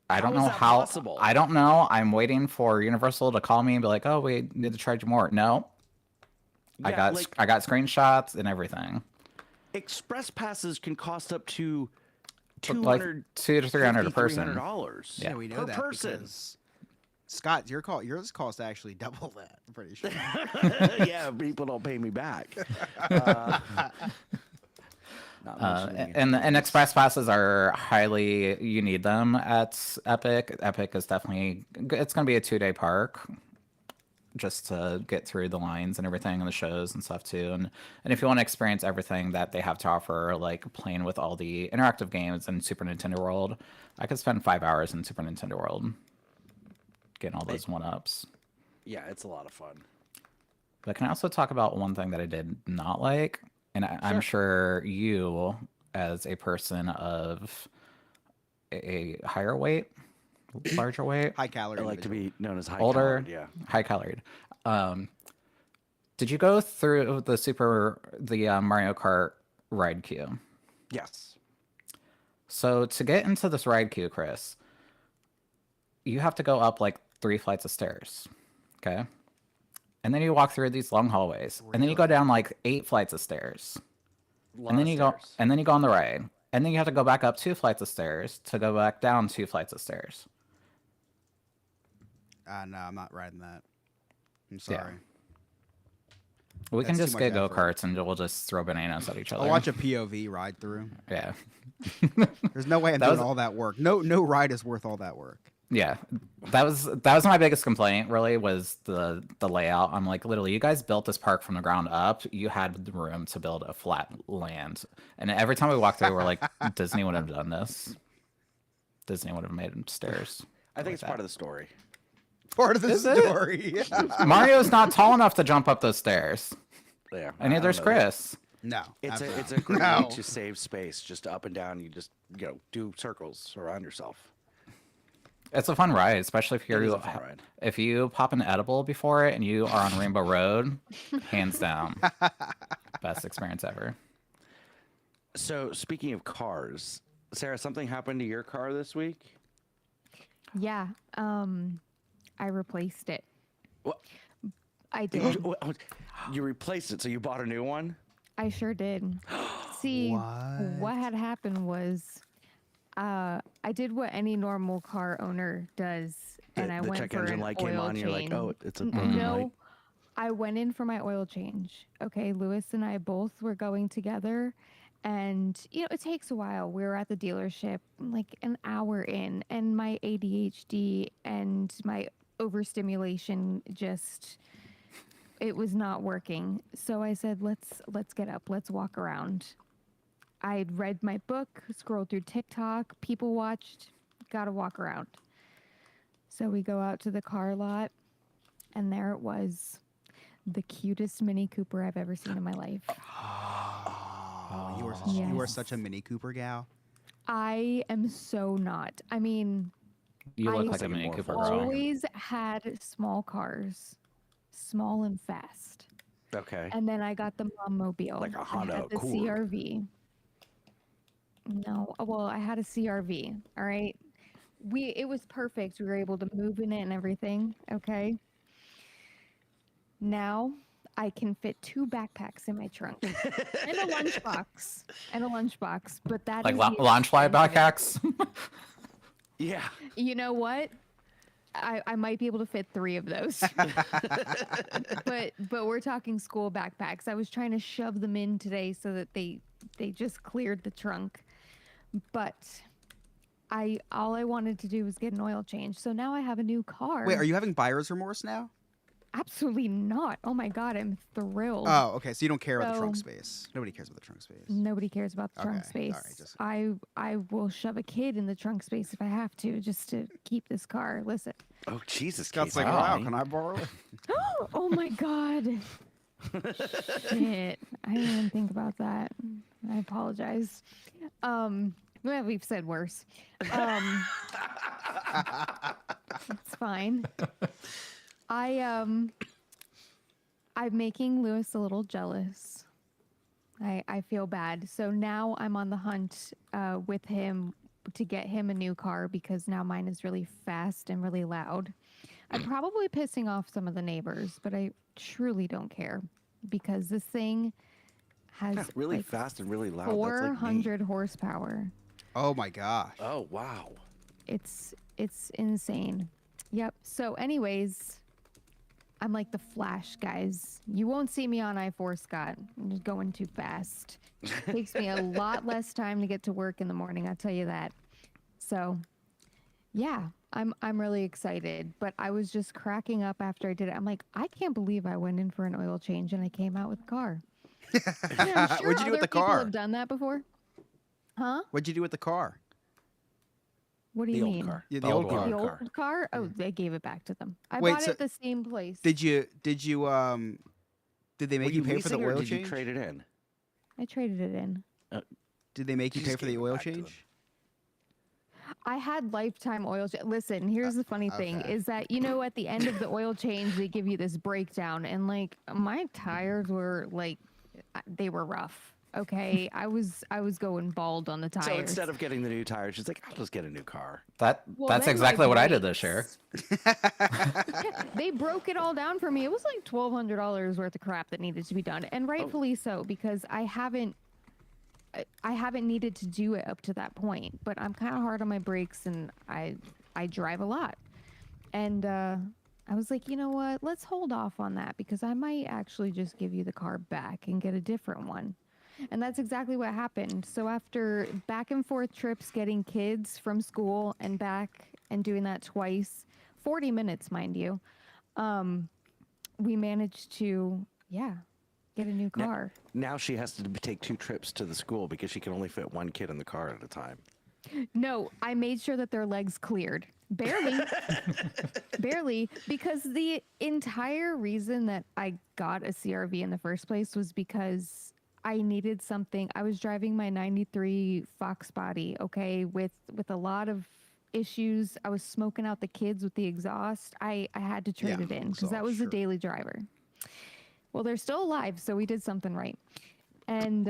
I don't How is know that how. possible? I don't know. I'm waiting for Universal to call me and be like, "Oh, we need to charge you more." No, I Yeah, got like- I got screenshots and everything. Express passes can cost up to Like $200 $200 to $300 a person. $300. Yeah, we know per that person. because Scott, yours costs actually double that. I'm pretty sure. Yeah, people don't pay me back. Not mentioning And Express Passes are highly. You need them at Epic. Epic is definitely. It's going to be a 2-day park, just to get through the lines and everything and the shows and stuff too. And if you want to experience everything that they have to offer, like playing with all the interactive games in Super Nintendo World, I could spend 5 hours in Super Nintendo World getting all those 1-ups. Yeah, it's a lot of fun. But can I also talk about one thing that I did not like? And I'm sure you, as a person of a higher weight, larger weight, High calorie. I like to be known as high older, calorie, yeah. high calorie. Did you go through the Mario Kart ride queue? Yes. So to get into this ride queue, Chris, you have to go up like 3 flights of stairs. Okay. And then you walk through these long hallways. And then you go down like 8 flights of stairs. And then you go on the ride. And then you have to go back up 2 flights of stairs to go back down 2 flights of stairs. No, I'm not riding that. I'm sorry. We can That's just too get much go-karts and we'll just throw bananas at each other. I'll watch a POV ride through. Yeah. There's no way I'm doing all that work. No ride is worth all that work. Yeah, that was my biggest complaint. Really, was the layout. I'm like, literally, you guys built this park from the ground up. You had the room to build a flat land, and every time we walk through, we're like, Disney would have done this. Disney would have made stairs. I think it's part of the story. Part of the story. Mario's not tall enough to jump up those stairs, Yeah. and neither's Chris. No. It's absolutely a great not. way to save space, just up and down. You just do circles around yourself. It's a fun ride, especially if It is you a fun ride. if you pop an edible before it and you are on Rainbow Road, hands down, best experience ever. So speaking of cars, Sarah, something happened to your car this week? Yeah. I replaced it. What? I did. You replaced it, so you bought a new one? I sure did. See, what had happened was I did what any normal car owner does, and I the went check for engine an light oil came on. change. You're like, oh, it's a broken No, light. I went in for my oil change. Okay, Lewis and I both were going together, and it takes a while. We were at the dealership like an hour in, and my ADHD and my overstimulation it was not working. So I said, let's get up, let's walk around. I'd read my book, scrolled through TikTok, people watched, gotta walk around. So we go out to the car lot, and there it was, the cutest Mini Cooper I've ever seen in my life. Oh, you are such a Mini Cooper gal. I am so not. I mean, You look I like a Mini Cooper girl. always had small cars, small and fast. Okay. And then I got the Mom-mobile. Like a I Honda had the Accord. CRV. No, well, I had a CRV. All right. It was perfect. We were able to move in it and everything. Okay. Now I can fit 2 backpacks in my trunk and a lunchbox But that Like is the launch fly extent of it. backpacks. Yeah. You know what? I might be able to fit 3 of those. but we're talking school backpacks. I was trying to shove them in today so that they just cleared the trunk. But all I wanted to do was get an oil change. So now I have a new car. Wait, are you having buyer's remorse now? Absolutely not. Oh my god, I'm thrilled. Oh, okay. So you don't care about the trunk So- space. Nobody cares about the trunk space. Nobody cares about the trunk Okay, space. all right, just- I will shove a kid in the trunk space if I have to, just to keep this car. Listen. Oh, Jesus. Scott's Casey. like, wow, Wow. can I borrow it? Oh my god. Shit. I didn't even think about that. I apologize. Well, we've said worse. It's fine. I'm making Lewis a little jealous. I feel bad. So now I'm on the hunt with him to get him a new car because now mine is really fast and really loud. I'm probably pissing off some of the neighbors, but I truly don't care because this thing has Yeah, really like fast and really loud. That's like me. 400 horsepower. Oh my gosh. Oh, wow. It's insane. Yep. So anyways, I'm like the Flash, guys. You won't see me on I-4, Scott. I'm just going too fast. Takes me a lot less time to get to work in the morning, I'll tell you that. So, yeah, I'm really excited. But I was just cracking up after I did it. I'm like, I can't believe I went in for an oil change and I came out with a car. Yeah, I'm sure What'd you do with other the people car? have done that before. Huh? What'd you do with the car? What do The you old mean? car. Yeah, the The old old car. The car. old car? Oh, they gave it back to them. I Wait, bought so it at the same place. Did you did they Were make you pay for the leasing or oil did change? you trade it in? I traded it in. Did they make you You pay just for the gave it oil back to them. change? I had lifetime oil. Listen, here's the funny thing okay. is that, at the end of the oil change, they give you this breakdown. And like my tires were like, they were rough. Okay. I was going bald on the tires. So instead of getting the new tires, she's like, I'll just get a new car. That's then exactly my what I did this year. Yeah, they broke it all down for me. It was like $1,200 worth of crap that needed to be done. And rightfully so, because I haven't needed to do it up to that point, but I'm kind of hard on my brakes and I drive a lot. And I was like, you know what? Let's hold off on that because I might actually just give you the car back and get a different one. And that's exactly what happened. So after back and forth trips getting kids from school and back and doing that twice, 40 minutes, mind you, we managed to, get a new car. Now she has to take 2 trips to the school because she can only fit 1 kid in the car at a time. No, I made sure that their legs cleared. Barely. Barely. Because the entire reason that I got a CRV in the first place was because I needed something. I was driving my 93 Fox body, okay, with a lot of issues. I was smoking out the kids with the exhaust. I had to trade it in because that was a daily driver. Well, they're still alive, so we did something right. And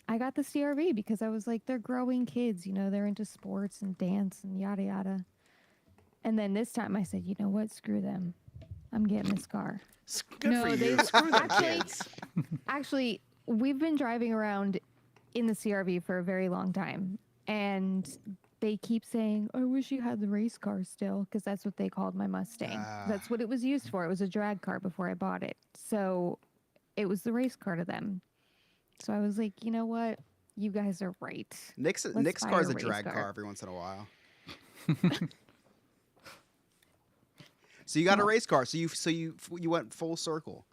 I got the CRV because I was like, they're growing kids, they're into sports and dance and yada yada. And then this time I said, you know what? Screw them. I'm getting this car. Good for you. Screw them kids. Actually, we've been driving around in the CRV for a very long time. And they keep saying, I wish you had the race car still, because that's what they called my Mustang. That's what it was used for. It was a drag car before I bought it. So it was the race car to them. So I was like, you know what? You guys are right. Nick's car is a drag car every once in a while. So you got a race car. So you went full circle.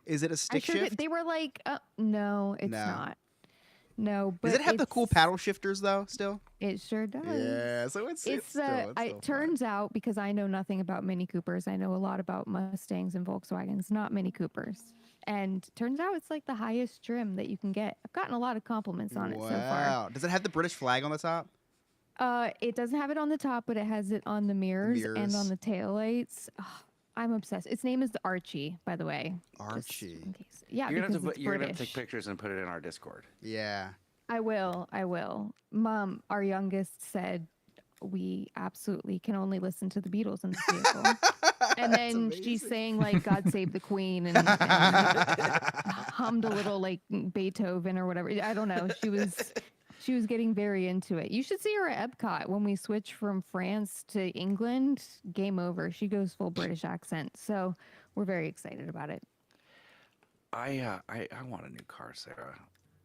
Is it a stick shift? They were like, no, it's not. No, but does it have the cool paddle shifters though? Still, it sure does. Yeah, so it's still it turns out, because I know nothing about Mini Coopers, I know a lot about Mustangs and Volkswagens, not Mini Coopers. And turns out it's like the highest trim that you can get. I've gotten a lot of compliments on it so far. Wow. Does it have the British flag on the top? It doesn't have it on the top, but it has it on the mirrors. And on the taillights. Oh, I'm obsessed. Its name is Archie, by the way. Archie. Yeah, you're gonna take pictures and put it in our Discord. Yeah. I will. Mom, our youngest, said we absolutely can only listen to the Beatles in this vehicle. And then she's saying like "God Save the Queen" and hummed a little like Beethoven or whatever. I don't know. She was getting very into it. You should see her at Epcot when we switch from France to England. Game over. She goes full British accent. So we're very excited about it. I want a new car, Sarah.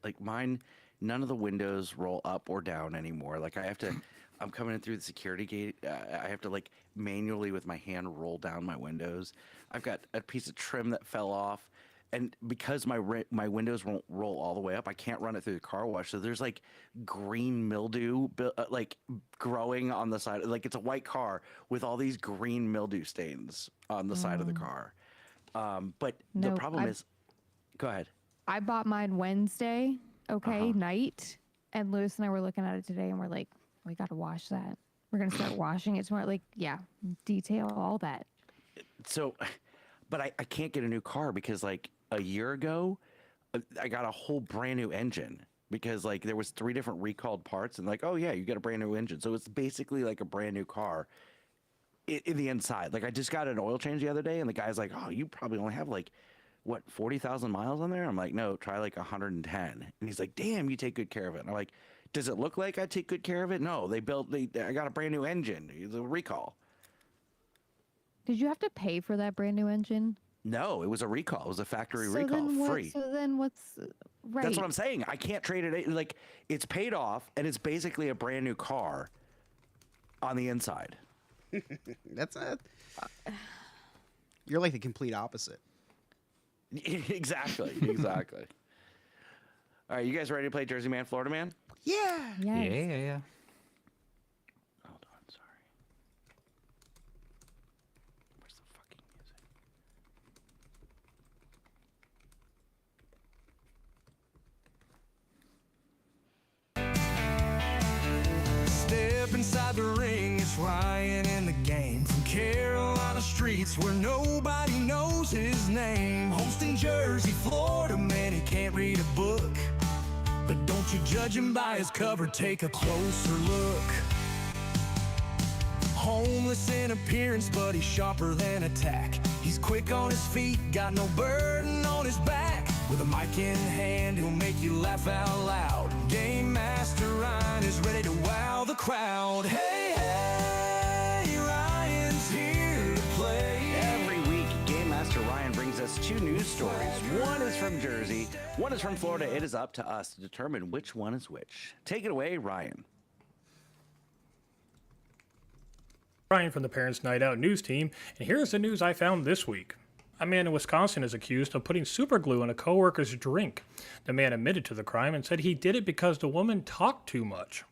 Like mine, none of the windows roll up or down anymore. Like I'm coming in through the security gate. I have to like manually with my hand roll down my windows. I've got a piece of trim that fell off. And because my windows won't roll all the way up, I can't run it through the car wash. So there's like green mildew like growing on the side. Like it's a white car with all these green mildew stains on the side of the car. But the problem is, go ahead. I bought mine Wednesday, night. And Lewis and I were looking at it today and we're like, we got to wash that. We're going to start washing it tomorrow. Like, yeah, detail all that. So, but I can't get a new car because like a year ago, I got a whole brand new engine because like there was 3 different recalled parts and like, oh yeah, you got a brand new engine. So it's basically like a brand new car in the inside. Like I just got an oil change the other day and the guy's like, oh, you probably only have like, what, 40,000 miles on there? I'm like, no, try like 110. And he's like, damn, you take good care of it. And I'm like, does it look like I take good care of it? No, I got a brand new engine. It's a recall. Did you have to pay for that brand new engine? No, it was a recall. It was a factory recall, free. So then what's right? That's what I'm saying. I can't trade it. Like it's paid off, and it's basically a brand new car on the inside. That's it. You're like the complete opposite. Exactly. All right, you guys ready to play Jersey Man, Florida Man? Yeah. Yes. Yeah. Hold on, sorry. Where's the fucking music? Stepping inside the ring. It's Ryan in the game. From Carolina streets where nobody knows his name. Hosting Jersey, Florida, man, he can't read a book. But don't you judge him by his cover, take a closer look. Homeless in appearance, but he's sharper than a tack. He's quick on his feet, got no burden on his back. With a mic in hand, he'll make you laugh out loud. Game Master Ryan is ready to wow the crowd. Hey, hey, Ryan's here to play. Every week, Game Master Ryan brings us 2 news stories. One is from Jersey, one is from Florida. It is up to us to determine which one is which. Take it away, Ryan. Ryan from the Parents Night Out news team, and here's the news I found this week. A man in Wisconsin is accused of putting super glue in a coworker's drink. The man admitted to the crime and said he did it because the woman talked too much.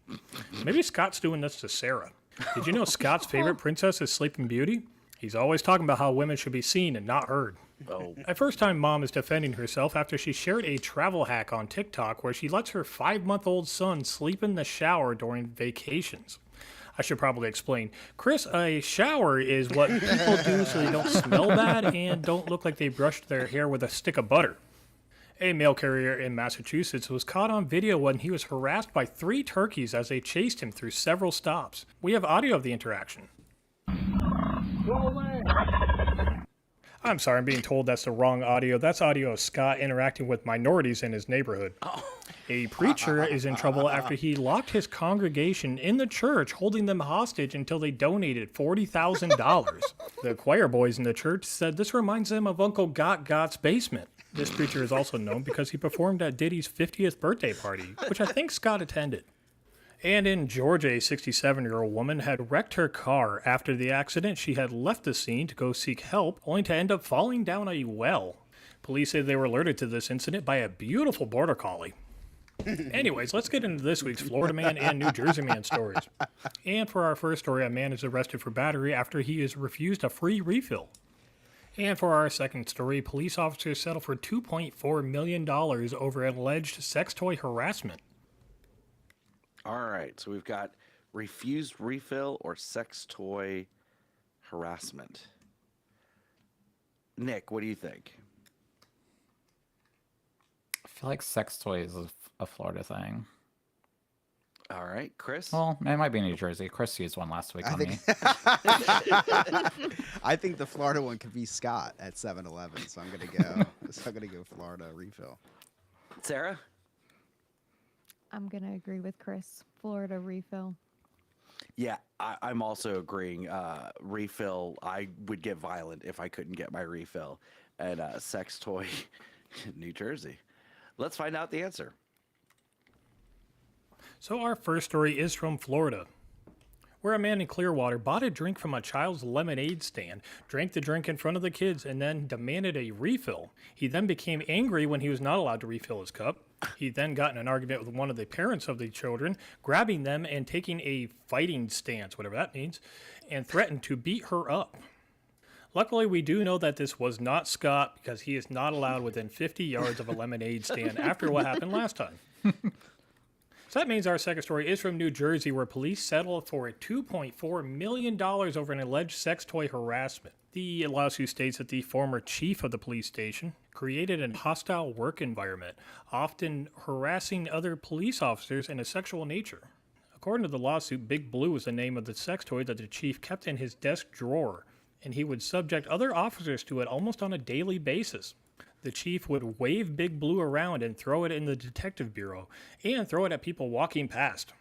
Maybe Scott's doing this to Sarah. Did you know Scott's favorite princess is Sleeping Beauty? He's always talking about how women should be seen and not heard. Oh. A first-time mom is defending herself after she shared a travel hack on TikTok where she lets her 5-month-old son sleep in the shower during vacations. I should probably explain. Chris, a shower is what people do so they don't smell bad and don't look like they brushed their hair with a stick of butter. A mail carrier in Massachusetts was caught on video when he was harassed by 3 turkeys as they chased him through several stops. We have audio of the interaction. Go away! I'm sorry, I'm being told that's the wrong audio. That's audio of Scott interacting with minorities in his neighborhood. A preacher is in trouble after he locked his congregation in the church, holding them hostage until they donated $40,000. The choir boys in the church said this reminds them of Uncle Got's basement. This preacher is also known because he performed at Diddy's 50th birthday party, which I think Scott attended. And in Georgia, a 67-year-old woman had wrecked her car. After the accident, she had left the scene to go seek help, only to end up falling down a well. Police say they were alerted to this incident by a beautiful border collie. Anyways, let's get into this week's Florida man and New Jersey man stories. And for our first story, a man is arrested for battery after he is refused a free refill. And for our second story, police officers settle for $2.4 million over alleged sex toy harassment. All right, so we've got refused refill or sex toy harassment. Nick, what do you think? I feel like sex toys is a Florida thing. All right, Chris? Well, it might be New Jersey. Chris used one last week on me. I think the Florida one could be Scott at 7-Eleven, so I'm gonna go Florida refill. Sarah? I'm going to agree with Chris. Florida refill. Yeah, I'm also agreeing. Refill, I would get violent if I couldn't get my refill. And sex toy, New Jersey. Let's find out the answer. So our first story is from Florida, where a man in Clearwater bought a drink from a child's lemonade stand, drank the drink in front of the kids, and then demanded a refill. He then became angry when he was not allowed to refill his cup. He then got in an argument with one of the parents of the children, grabbing them and taking a fighting stance, whatever that means, and threatened to beat her up. Luckily, we do know that this was not Scott because he is not allowed within 50 yards of a lemonade stand after what happened last time. So that means our second story is from New Jersey, where police settled for $2.4 million over an alleged sex toy harassment. The lawsuit states that the former chief of the police station created a hostile work environment, often harassing other police officers in a sexual nature. According to the lawsuit, Big Blue was the name of the sex toy that the chief kept in his desk drawer, and he would subject other officers to it almost on a daily basis. The chief would wave Big Blue around and throw it in the detective bureau, and throw it at people walking past.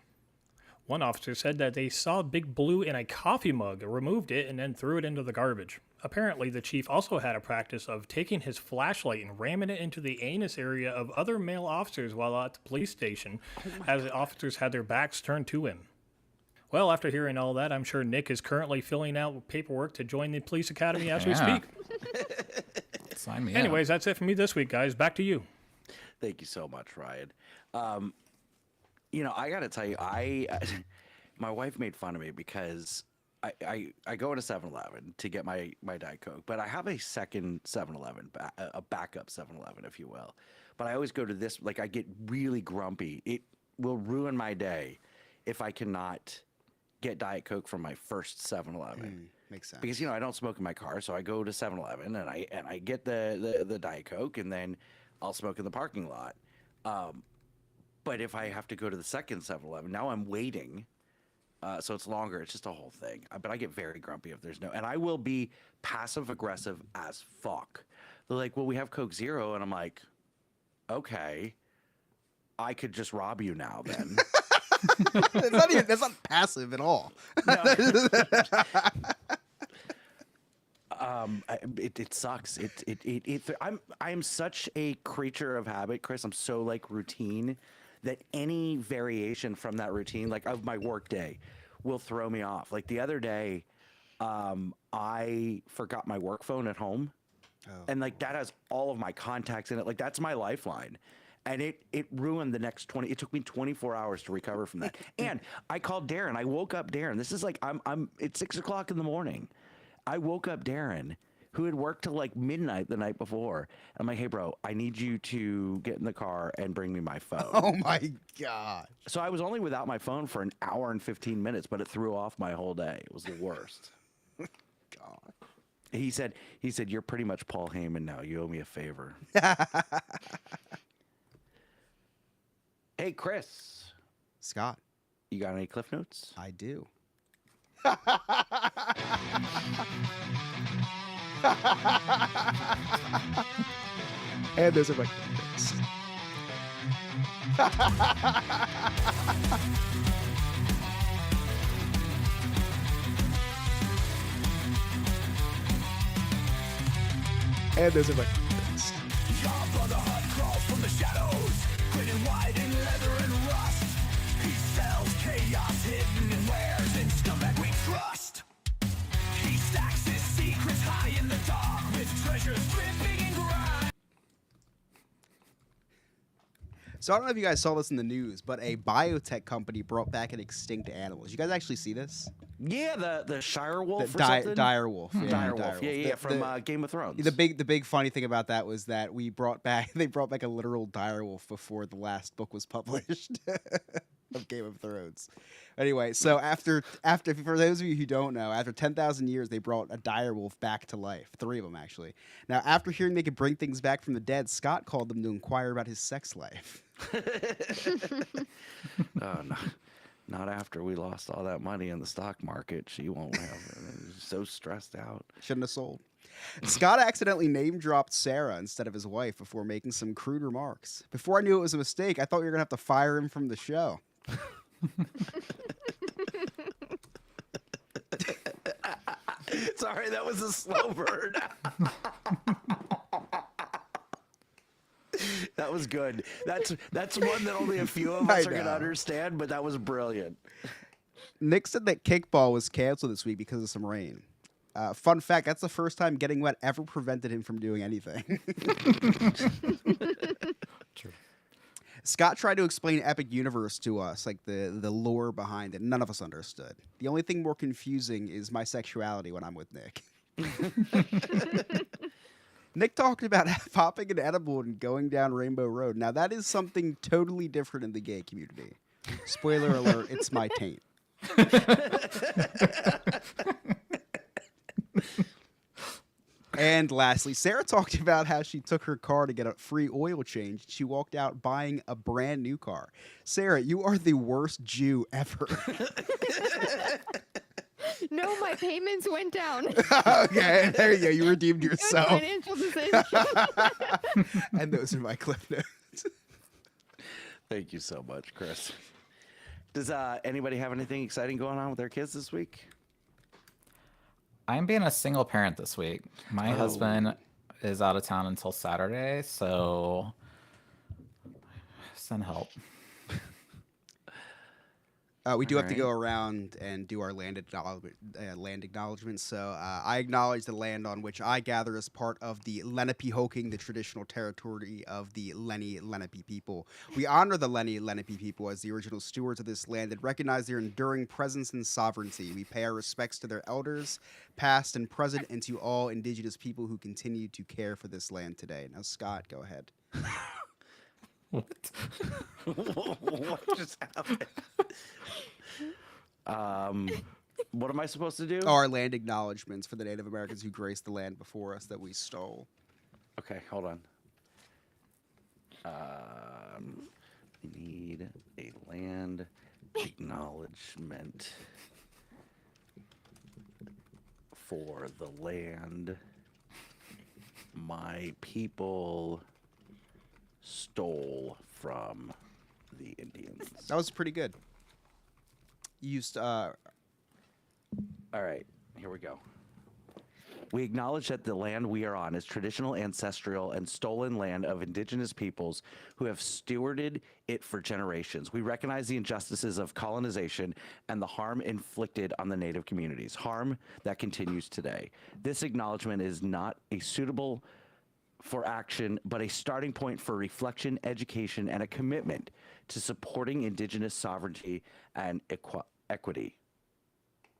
One officer said that they saw Big Blue in a coffee mug, removed it, and then threw it into the garbage. Apparently, the chief also had a practice of taking his flashlight and ramming it into the anus area of other male officers while at the police station, as the officers had their backs turned to him. Well, after hearing all that, I'm sure Nick is currently filling out paperwork to join the police academy as we speak. Sign me Anyways, that's it for me this week, guys. Back to you. Thank you so much, Ryan. I got to tell you, my wife made fun of me because I go into 7-Eleven to get my Diet Coke, but I have a second 7-Eleven, a backup 7-Eleven, if you will. But I always go to this, I get really grumpy. It will ruin my day if I cannot get Diet Coke from my first 7-Eleven. Makes sense. Because I don't smoke in my car, so I go to 7-Eleven and I get the Diet Coke, and then I'll smoke in the parking lot. But if I have to go to the second 7-Eleven, now I'm waiting, so it's longer. It's just a whole thing. But I get very grumpy if there's no, and I will be passive aggressive as fuck. They're like, "Well, we have Coke Zero," and I'm like, "Okay, I could just rob you now then." That's not passive at all. It sucks. I'm such a creature of habit, Chris. I'm so like routine that any variation from that routine, like of my work day, will throw me off. Like the other day, I forgot my work phone at home, and like that has all of my contacts in it. Like that's my lifeline. And it ruined the next 20. It took me 24 hours to recover from that. And I called Darren. I woke up Darren. This is like it's 6 o'clock in the morning. I woke up Darren, who had worked till like midnight the night before. I'm like, "Hey, bro, I need you to get in the car and bring me my phone." Oh my god. So I was only without my phone for an hour and 15 minutes, but it threw off my whole day. It was the worst. God. He said, "You're pretty much Paul Heyman now. You owe me a favor." Hey, Chris. Scott, You got any cliff notes? I do. And those are my clips. And those are my clips. So I don't know if you guys saw this in the news, but a biotech company brought back an extinct animal. Did you guys actually see this? Yeah, the Shire Wolf The or something? dire wolf. Yeah, Dire Wolf. Yeah, from Game of Thrones. The big funny thing about that was that they brought back a literal dire wolf before the last book was published of Game of Thrones. Anyway, so after for those of you who don't know, after 10,000 years, they brought a dire wolf back to life. 3 of them actually. Now, after hearing they could bring things back from the dead, Scott called them to inquire about his sex life. Oh, no. Not after we lost all that money in the stock market. She won't have it. So stressed out. Shouldn't have sold. Scott accidentally name dropped Sarah instead of his wife before making some crude remarks. Before I knew it was a mistake, I thought we were going to have to fire him from the show. Sorry, that was a slow burn. That was good. That's one that only a few of us are going to understand, but that was brilliant. Nick said that kickball was canceled this week because of some rain. Fun fact, that's the first time getting wet ever prevented him from doing anything. True. Scott tried to explain Epic Universe to us, like the lore behind it. None of us understood. The only thing more confusing is my sexuality when I'm with Nick. Nick talked about popping an edible and going down Rainbow Road. Now, that is something totally different in the gay community. Spoiler alert, it's my taint. And lastly, Sarah talked about how she took her car to get a free oil change. She walked out buying a brand new car. Sarah, you are the worst Jew ever. No, my payments went down. Okay, there you go. You redeemed It was a yourself. financial decision. And those are my clip notes. Thank you so much, Chris. Does anybody have anything exciting going on with their kids this week? I'm being a single parent this week. My husband is out of town until Saturday, so send help. We do have to Alright. go around and do our land acknowledgments. So I acknowledge the land on which I gather as part of the Lenape-Hoking, the traditional territory of the Lenni Lenape people. We honor the Lenni Lenape people as the original stewards of this land and recognize their enduring presence and sovereignty. We pay our respects to their elders, past and present, and to all indigenous people who continue to care for this land today. Now, Scott, go ahead. What? What just happened? What am I supposed to do? Our land acknowledgments for the Native Americans who graced the land before us that we stole. Okay, hold on. We need a land acknowledgement for the land my people stole from the Indians. That was pretty good. You used All right, here we go. We acknowledge that the land we are on is traditional, ancestral, and stolen land of indigenous peoples who have stewarded it for generations. We recognize the injustices of colonization and the harm inflicted on the native communities, harm that continues today. This acknowledgement is not a suitable for action, but a starting point for reflection, education, and a commitment to supporting indigenous sovereignty and equity.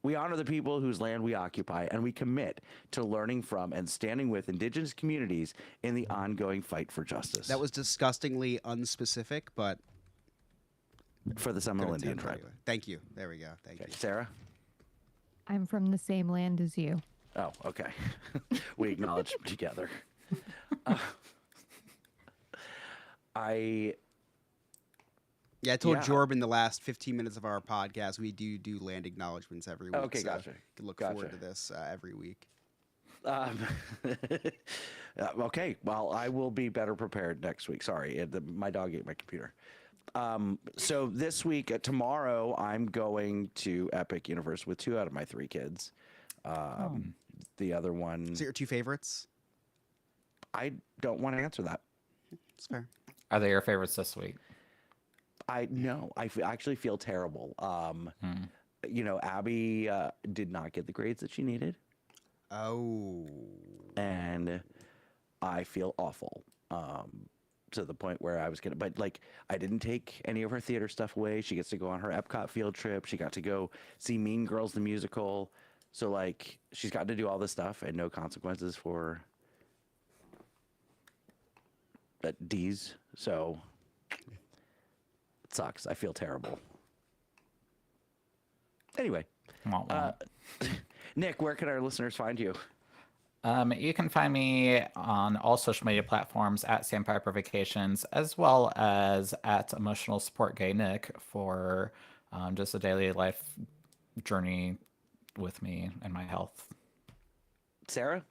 We honor the people whose land we occupy, and we commit to learning from and standing with indigenous communities in the ongoing fight for justice. That was disgustingly unspecific, but for the Seminole Indian tribe. Anyway. Thank you. There we go. Thank you. Sarah? I'm from the same land as you. Oh, okay. We acknowledge together. Yeah, I told Yeah. Jorb in the last 15 minutes of our podcast, we do land acknowledgements every week. Okay, so gotcha. You can look Gotcha. forward to this every week. Okay, well, I will be better prepared next week. Sorry, my dog ate my computer. So this week, tomorrow, I'm going to Epic Universe with 2 out of my 3 kids. The other one, So your 2 favorites? I don't want to answer that. It's fair. Are they your favorites this week? I actually feel terrible. You know, Abby did not get the grades that she needed, Oh. and I feel awful. To the point where I was gonna, but like, I didn't take any of her theater stuff away. She gets to go on her Epcot field trip. She got to go see Mean Girls the musical. So like, she's got to do all this stuff, and no consequences for D's. So it sucks. I feel terrible. Anyway, Nick, where can our listeners find you? You can find me on all social media platforms at Sandpiper Vacations, as well as at Emotional Support Gay Nick for just a daily life journey with me and my health. Sarah?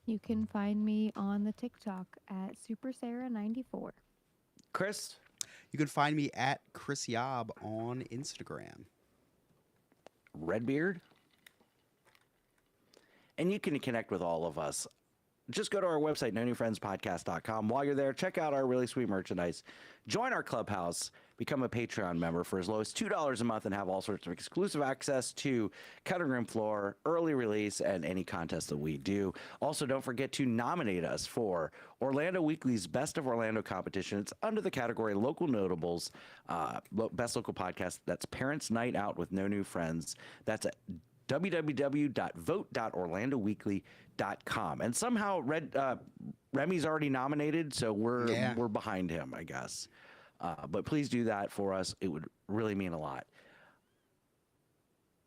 You can find me on the TikTok at SuperSarah94. Chris? You can find me at Chris Yob on Instagram. Redbeard? And you can connect with all of us. Just go to our website, nonewfriendspodcast.com. While you're there, check out our really sweet merchandise. Join our clubhouse. Become a Patreon member for as low as $2 a month and have all sorts of exclusive access to cutting room floor, early release, and any contest that we do. Also, don't forget to nominate us for Orlando Weekly's Best of Orlando competition. It's under the category Local Notables, Best Local Podcast. That's Parents Night Out with No New Friends. That's at www.vote.orlandoweekly.com. And somehow Remy's already nominated, so we're behind him, I guess. But please do that for us. It would really mean a lot.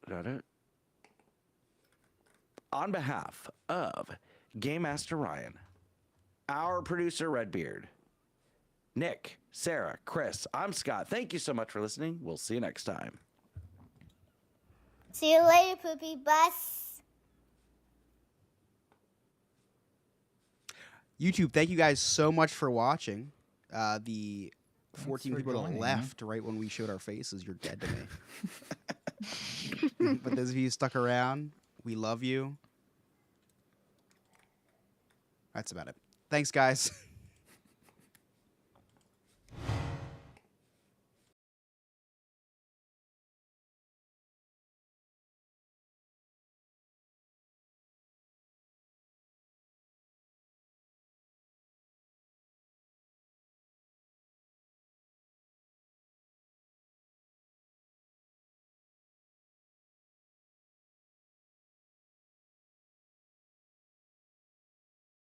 Got it? On behalf of Game Master Ryan, our producer Redbeard, Nick, Sarah, Chris, I'm Scott. Thank you so much for listening. We'll see you next time. See you later, Poopy Bus. YouTube, thank you guys so much for watching. The 14 for people that joining. left right when we showed our faces, you're dead to me. But those of you who stuck around, we love you. That's about it. Thanks, guys.